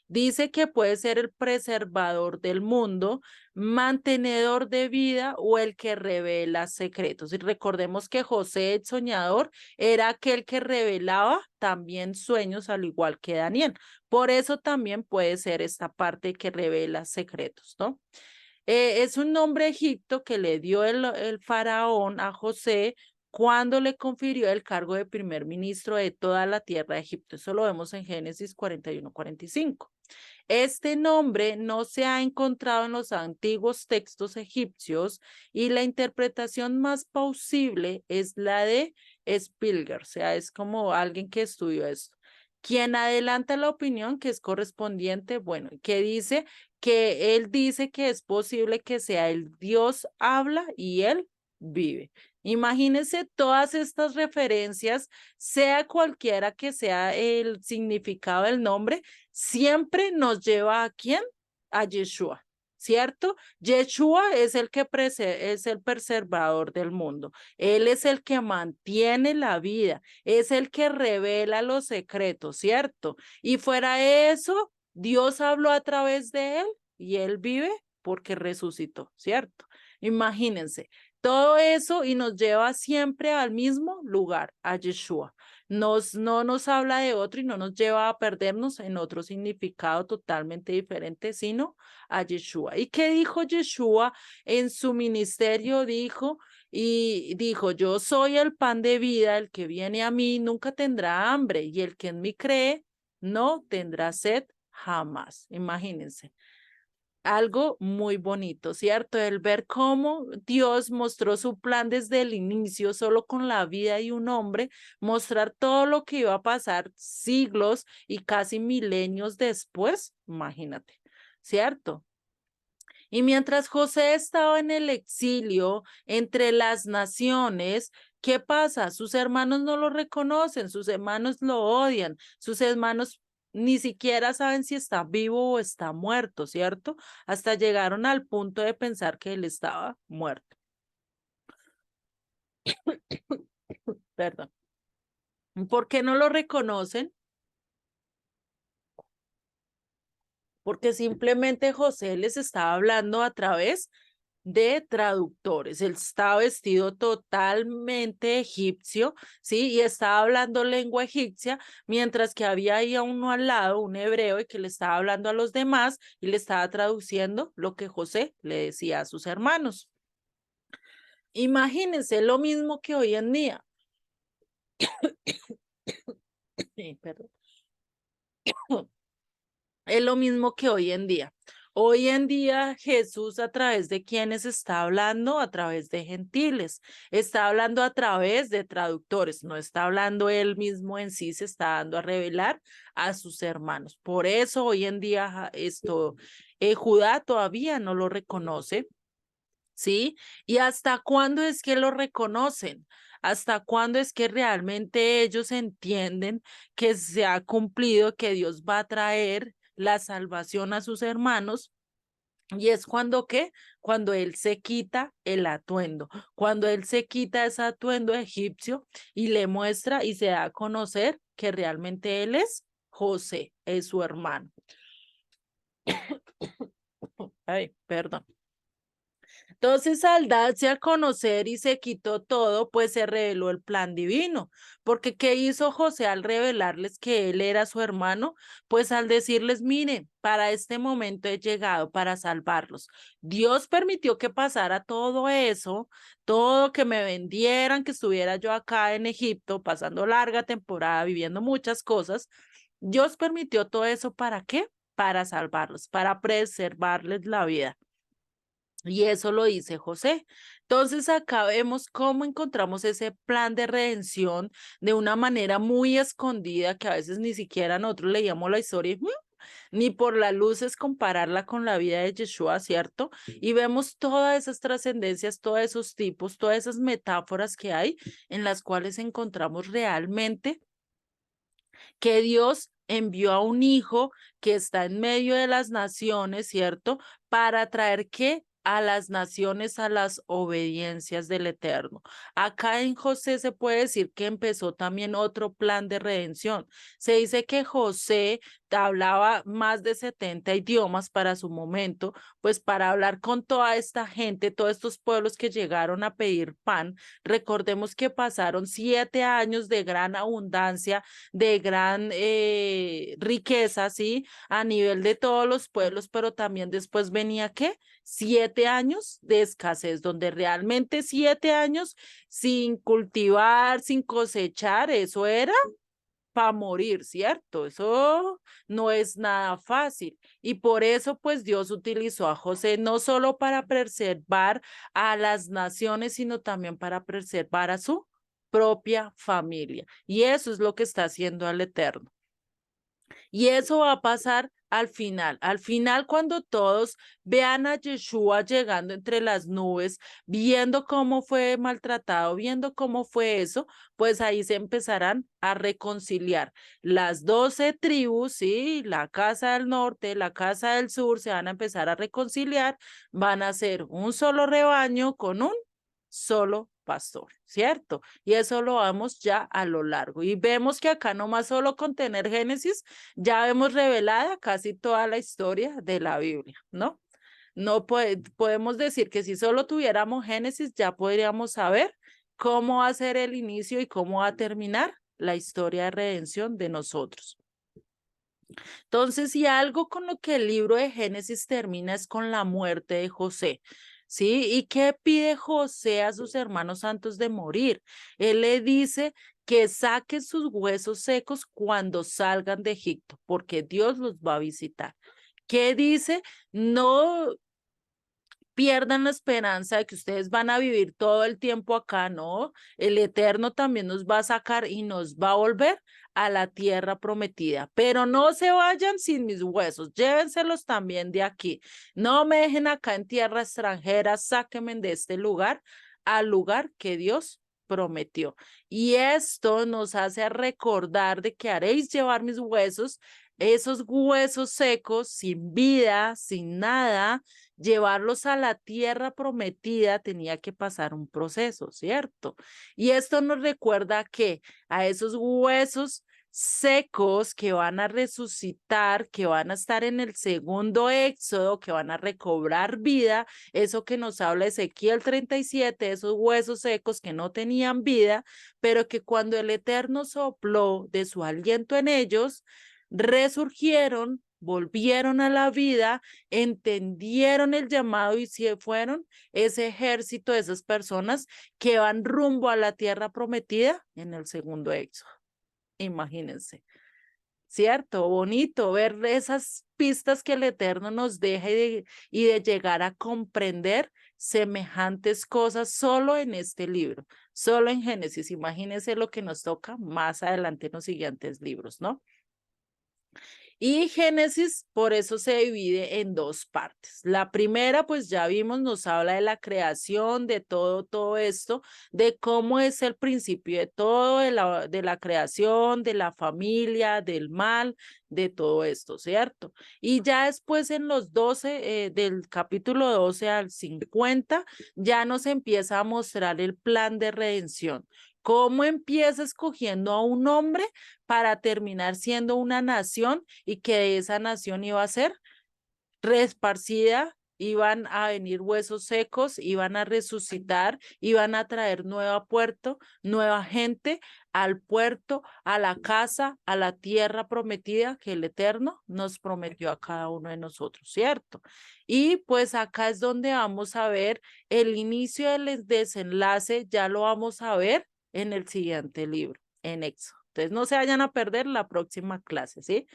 Speaker 1: Dice que puede ser el preservador del mundo, mantenedor de vida o el que revela secretos. Y recordemos que José el soñador era aquel que revelaba también sueños al igual que Daniel. Por eso también puede ser esta parte que revela secretos, ¿no? Es un nombre egipto que le dio el faraón a José cuando le confirió el cargo de primer ministro de toda la tierra de Egipto. Eso lo vemos en Génesis 41-45. Este nombre no se ha encontrado en los antiguos textos egipcios y la interpretación más plausible es la de Spilger, o sea, es como alguien que estudió esto. Quien adelanta la opinión que es correspondiente, bueno, que dice que él dice que es posible que sea el Dios habla y él vive. Imagínense todas estas referencias, sea cualquiera que sea el significado del nombre, siempre nos lleva ¿a quién? A Yeshua, ¿cierto? Yeshua es el que es el preservador del mundo. Él es el que mantiene la vida, es el que revela los secretos, ¿cierto? Y fuera de eso, Dios habló a través de él y él vive porque resucitó, ¿cierto? Imagínense. Todo eso y nos lleva siempre al mismo lugar, a Yeshua. No nos habla de otro y no nos lleva a perdernos en otro significado totalmente diferente, sino a Yeshua. ¿Y qué dijo Yeshua en su ministerio? Dijo, yo soy el pan de vida, el que viene a mí nunca tendrá hambre y el que en mí cree no tendrá sed jamás. Imagínense. Algo muy bonito, ¿cierto? El ver cómo Dios mostró su plan desde el inicio, solo con la vida y un hombre, mostrar todo lo que iba a pasar siglos y casi milenios después, imagínate, ¿cierto? Y mientras José estaba en el exilio entre las naciones, ¿qué pasa? Sus hermanos no lo reconocen, sus hermanos lo odian, sus hermanos ni siquiera saben si está vivo o está muerto, ¿cierto? Hasta llegaron al punto de pensar que él estaba muerto. Perdón. ¿Por qué no lo reconocen? Porque simplemente José les estaba hablando a través de traductores. Él estaba vestido totalmente egipcio, ¿sí? Y estaba hablando lengua egipcia, mientras que había ahí a uno al lado, un hebreo, y que le estaba hablando a los demás y le estaba traduciendo lo que José le decía a sus hermanos. Imagínense lo mismo que hoy en día. Perdón. Es lo mismo que hoy en día. Hoy en día Jesús a través de quienes está hablando, a través de gentiles, está hablando a través de traductores, no está hablando él mismo en sí, se está dando a revelar a sus hermanos. Por eso hoy en día Judá todavía no lo reconoce, ¿sí? ¿Y hasta cuándo es que lo reconocen? ¿Hasta cuándo es que realmente ellos entienden que se ha cumplido, que Dios va a traer la salvación a sus hermanos? Y es cuando, ¿qué? Cuando él se quita el atuendo, cuando él se quita ese atuendo egipcio y le muestra y se da a conocer que realmente él es José, es su hermano. Ay, perdón. Entonces, al darse a conocer y se quitó todo, pues se reveló el plan divino. Porque ¿qué hizo José al revelarles que él era su hermano? Pues al decirles, miren, para este momento he llegado para salvarlos. Dios permitió que pasara todo eso, todo que me vendieran, que estuviera yo acá en Egipto, pasando larga temporada, viviendo muchas cosas. Dios permitió todo eso, ¿para qué? Para salvarlos, para preservarles la vida. Y eso lo dice José. Entonces acá vemos cómo encontramos ese plan de redención de una manera muy escondida que a veces ni siquiera nosotros leíamos la historia y ni por las luces compararla con la vida de Yeshua, ¿cierto? Y vemos todas esas trascendencias, todos esos tipos, todas esas metáforas que hay en las cuales encontramos realmente que Dios envió a un hijo que está en medio de las naciones, ¿cierto? Para traer ¿qué? A las naciones a las obediencias del Eterno. Acá en José se puede decir que empezó también otro plan de redención. Se dice que José hablaba más de 70 idiomas para su momento, pues para hablar con toda esta gente, todos estos pueblos que llegaron a pedir pan. Recordemos que pasaron 7 años de gran abundancia, de gran riqueza, ¿sí? A nivel de todos los pueblos, pero también después venía, ¿qué? 7 años de escasez, donde realmente 7 años sin cultivar, sin cosechar, eso era para morir, ¿cierto? Eso no es nada fácil. Y por eso, pues Dios utilizó a José no solo para preservar a las naciones, sino también para preservar a su propia familia. Y eso es lo que está haciendo el Eterno. Y eso va a pasar al final cuando todos vean a Yeshua llegando entre las nubes, viendo cómo fue maltratado, viendo cómo fue eso, pues ahí se empezarán a reconciliar. Las 12 tribus, sí, la casa del norte, la casa del sur, se van a empezar a reconciliar, van a ser un solo rebaño con un solo pastor, ¿cierto? Y eso lo vamos ya a lo largo. Y vemos que acá nomás solo con tener Génesis, ya vemos revelada casi toda la historia de la Biblia, ¿no? No podemos decir que si solo tuviéramos Génesis, ya podríamos saber cómo va a ser el inicio y cómo va a terminar la historia de redención de nosotros. Entonces, si algo con lo que el libro de Génesis termina es con la muerte de José. ¿Sí? ¿Y qué pide José a sus hermanos antes de morir? Él le dice que saquen sus huesos secos cuando salgan de Egipto, porque Dios los va a visitar. ¿Qué dice? No pierdan la esperanza de que ustedes van a vivir todo el tiempo acá, ¿no? El Eterno también nos va a sacar y nos va a volver a la tierra prometida, pero no se vayan sin mis huesos, llévenselos también de aquí, no me dejen acá en tierra extranjera, sáquenme de este lugar al lugar que Dios prometió. Y esto nos hace recordar de que haréis llevar mis huesos, esos huesos secos, sin vida, sin nada, llevarlos a la tierra prometida tenía que pasar un proceso, ¿cierto? Y esto nos recuerda que a esos huesos secos que van a resucitar, que van a estar en el segundo éxodo, que van a recobrar vida, eso que nos habla Ezequiel 37, esos huesos secos que no tenían vida, pero que cuando el Eterno sopló de su aliento en ellos, resurgieron, volvieron a la vida, entendieron el llamado y se fueron ese ejército de esas personas que van rumbo a la tierra prometida en el segundo éxodo. Imagínense, ¿cierto? Bonito ver esas pistas que el Eterno nos deja y de llegar a comprender semejantes cosas solo en este libro, solo en Génesis. Imagínense lo que nos toca más adelante en los siguientes libros, ¿no? Y Génesis, por eso se divide en dos partes. La primera, pues ya vimos, nos habla de la creación, de todo esto, de cómo es el principio de todo, de la creación, de la familia, del mal, de todo esto, ¿cierto? Y ya después en los 12, del capítulo 12 al 50, ya nos empieza a mostrar el plan de redención. ¿Cómo empieza escogiendo a un hombre para terminar siendo una nación y que de esa nación iba a ser reesparcida, iban a venir huesos secos, iban a resucitar, iban a traer nueva gente al puerto, a la casa, a la tierra prometida que el Eterno nos prometió a cada uno de nosotros, ¿cierto? Y pues acá es donde vamos a ver el inicio del desenlace, ya lo vamos a ver en el siguiente libro, en Éxodo. Entonces no se vayan a perder la próxima clase, ¿sí?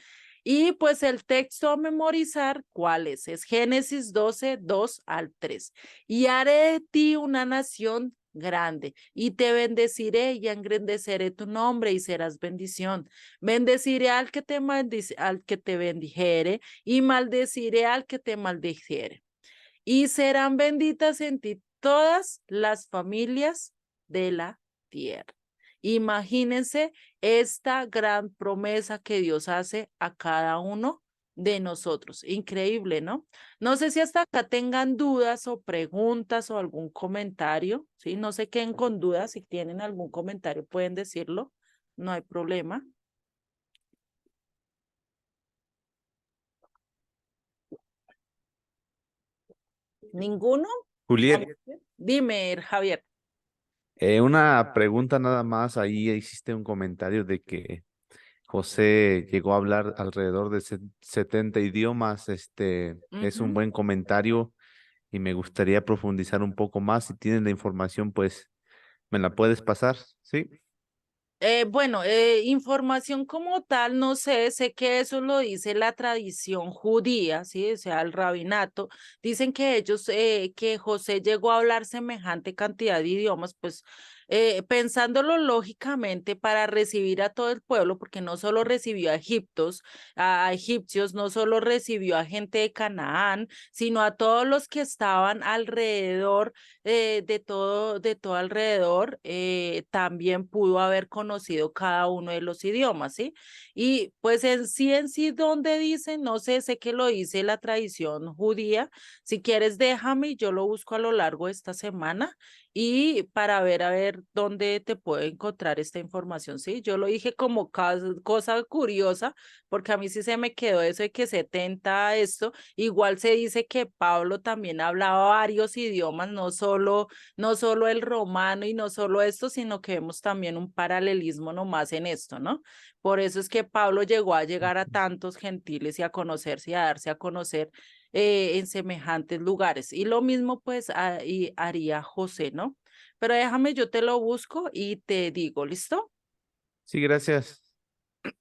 Speaker 1: Y pues el texto a memorizar, ¿cuál es? Es Génesis 12, 2 al 3. Y haré de ti una nación grande, y te bendeciré y engrandeceré tu nombre y serás bendición. Bendeciré al que te bendijere, y maldeciré al que te maldijere. Y serán benditas en ti todas las familias de la tierra. Imagínense esta gran promesa que Dios hace a cada uno de nosotros. Increíble, ¿no? No sé si hasta acá tengan dudas o preguntas o algún comentario, ¿sí? No se queden con dudas. Si tienen algún comentario pueden decirlo, no hay problema. ¿Ninguno?
Speaker 4: Juliet,
Speaker 1: Dime, Javier.
Speaker 4: Una pregunta nada más. Ahí hiciste un comentario de que José llegó a hablar alrededor de 70 idiomas. Es un buen comentario y me gustaría profundizar un poco más. Si tienes la información, pues me la puedes pasar, ¿sí?
Speaker 1: Bueno, información como tal, no sé que eso lo dice la tradición judía, ¿sí? O sea, el rabinato. Dicen que ellos, que José llegó a hablar semejante cantidad de idiomas, pues pensándolo lógicamente para recibir a todo el pueblo, porque no solo recibió a egipcios, no solo recibió a gente de Canaán, sino a todos los que estaban alrededor, de todo alrededor, también pudo haber conocido cada uno de los idiomas, ¿sí? Y pues en sí, donde dice, no sé, sé que lo dice la tradición judía. Si quieres, déjame y yo lo busco a lo largo de esta semana y para ver a ver dónde te puedo encontrar esta información, ¿sí? Yo lo dije como cosa curiosa, porque a mí sí se me quedó eso de que 70 esto. Igual se dice que Pablo también hablaba varios idiomas, no solo el romano y no solo esto, sino que vemos también un paralelismo nomás en esto, ¿no? Por eso es que Pablo llegó a llegar a tantos gentiles y a conocerse y a darse a conocer en semejantes lugares. Y lo mismo pues y haría José, ¿no? Pero déjame, yo te lo busco y te digo, ¿listo?
Speaker 4: Sí, gracias.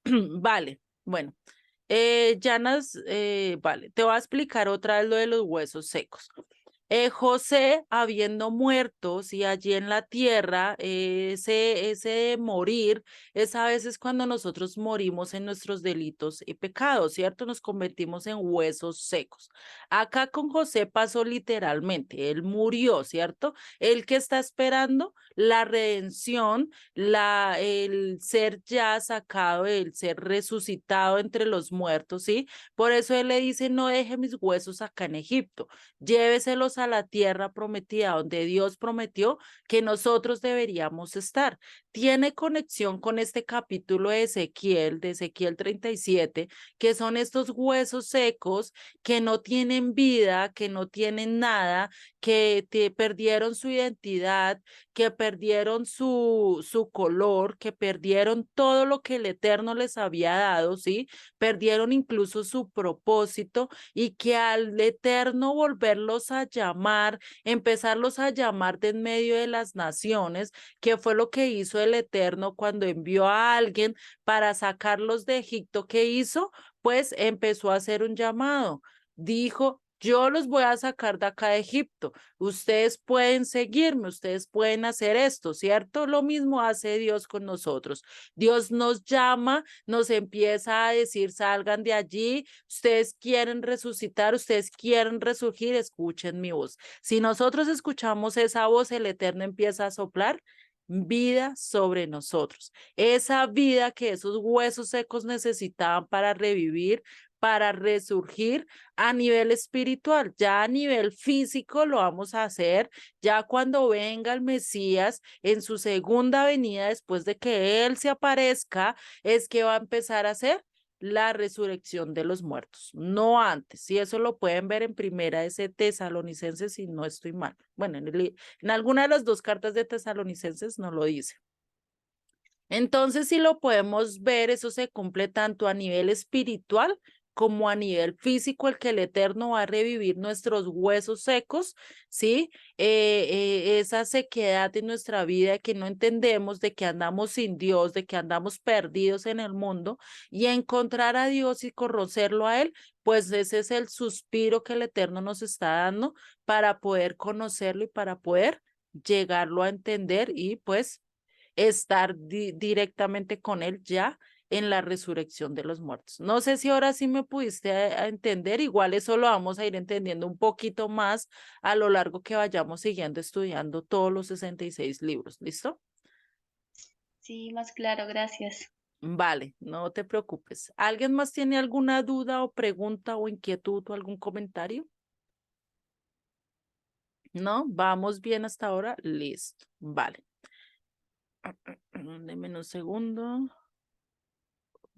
Speaker 1: Vale, bueno. Llanas, vale, te voy a explicar otra vez lo de los huesos secos. José, habiendo muerto, sí, allí en la tierra, ese morir es a veces cuando nosotros morimos en nuestros delitos y pecados, ¿cierto? Nos convertimos en huesos secos. Acá con José pasó literalmente, él murió, ¿cierto? El que está esperando la redención, el ser ya sacado, el ser resucitado entre los muertos, ¿sí? Por eso él le dice, no deje mis huesos acá en Egipto, lléveselos a la tierra prometida, donde Dios prometió que nosotros deberíamos estar. Tiene conexión con este capítulo de Ezequiel 37, que son estos huesos secos que no tienen vida, que no tienen nada, que perdieron su identidad, que perdieron su color, que perdieron todo lo que el Eterno les había dado, ¿sí? Perdieron incluso su propósito y que al Eterno volverlos a llamar, empezarlos a llamar de en medio de las naciones, que fue lo que hizo el Eterno cuando envió a alguien para sacarlos de Egipto, ¿qué hizo? Pues empezó a hacer un llamado. Dijo, yo los voy a sacar de acá de Egipto. Ustedes pueden seguirme, ustedes pueden hacer esto, ¿cierto? Lo mismo hace Dios con nosotros. Dios nos llama, nos empieza a decir, salgan de allí, ustedes quieren resucitar, ustedes quieren resurgir, escuchen mi voz. Si nosotros escuchamos esa voz, el Eterno empieza a soplar vida sobre nosotros. Esa vida que esos huesos secos necesitaban para revivir, para resurgir a nivel espiritual. Ya a nivel físico lo vamos a hacer ya cuando venga el Mesías en su segunda venida, después de que Él se aparezca, es que va a empezar a hacer la resurrección de los muertos, no antes. Y eso lo pueden ver en primera de Tesalonicenses, si no estoy mal. Bueno, en alguna de las dos cartas de Tesalonicenses no lo dice. Entonces, si lo podemos ver, eso se cumple tanto a nivel espiritual como a nivel físico, el que el Eterno va a revivir nuestros huesos secos, ¿sí? Esa sequedad en nuestra vida que no entendemos, de que andamos sin Dios, de que andamos perdidos en el mundo, y encontrar a Dios y conocerlo a Él, pues ese es el suspiro que el Eterno nos está dando para poder conocerlo y para poder llegarlo a entender y pues estar directamente con Él ya en la resurrección de los muertos. No sé si ahora sí me pudiste entender, igual eso lo vamos a ir entendiendo un poquito más a lo largo que vayamos siguiendo estudiando todos los 66 libros, ¿listo?
Speaker 7: Sí, más claro, gracias.
Speaker 1: Vale, no te preocupes. ¿Alguien más tiene alguna duda o pregunta o inquietud o algún comentario? ¿No? ¿Vamos bien hasta ahora? Listo. Vale. Deme un segundo.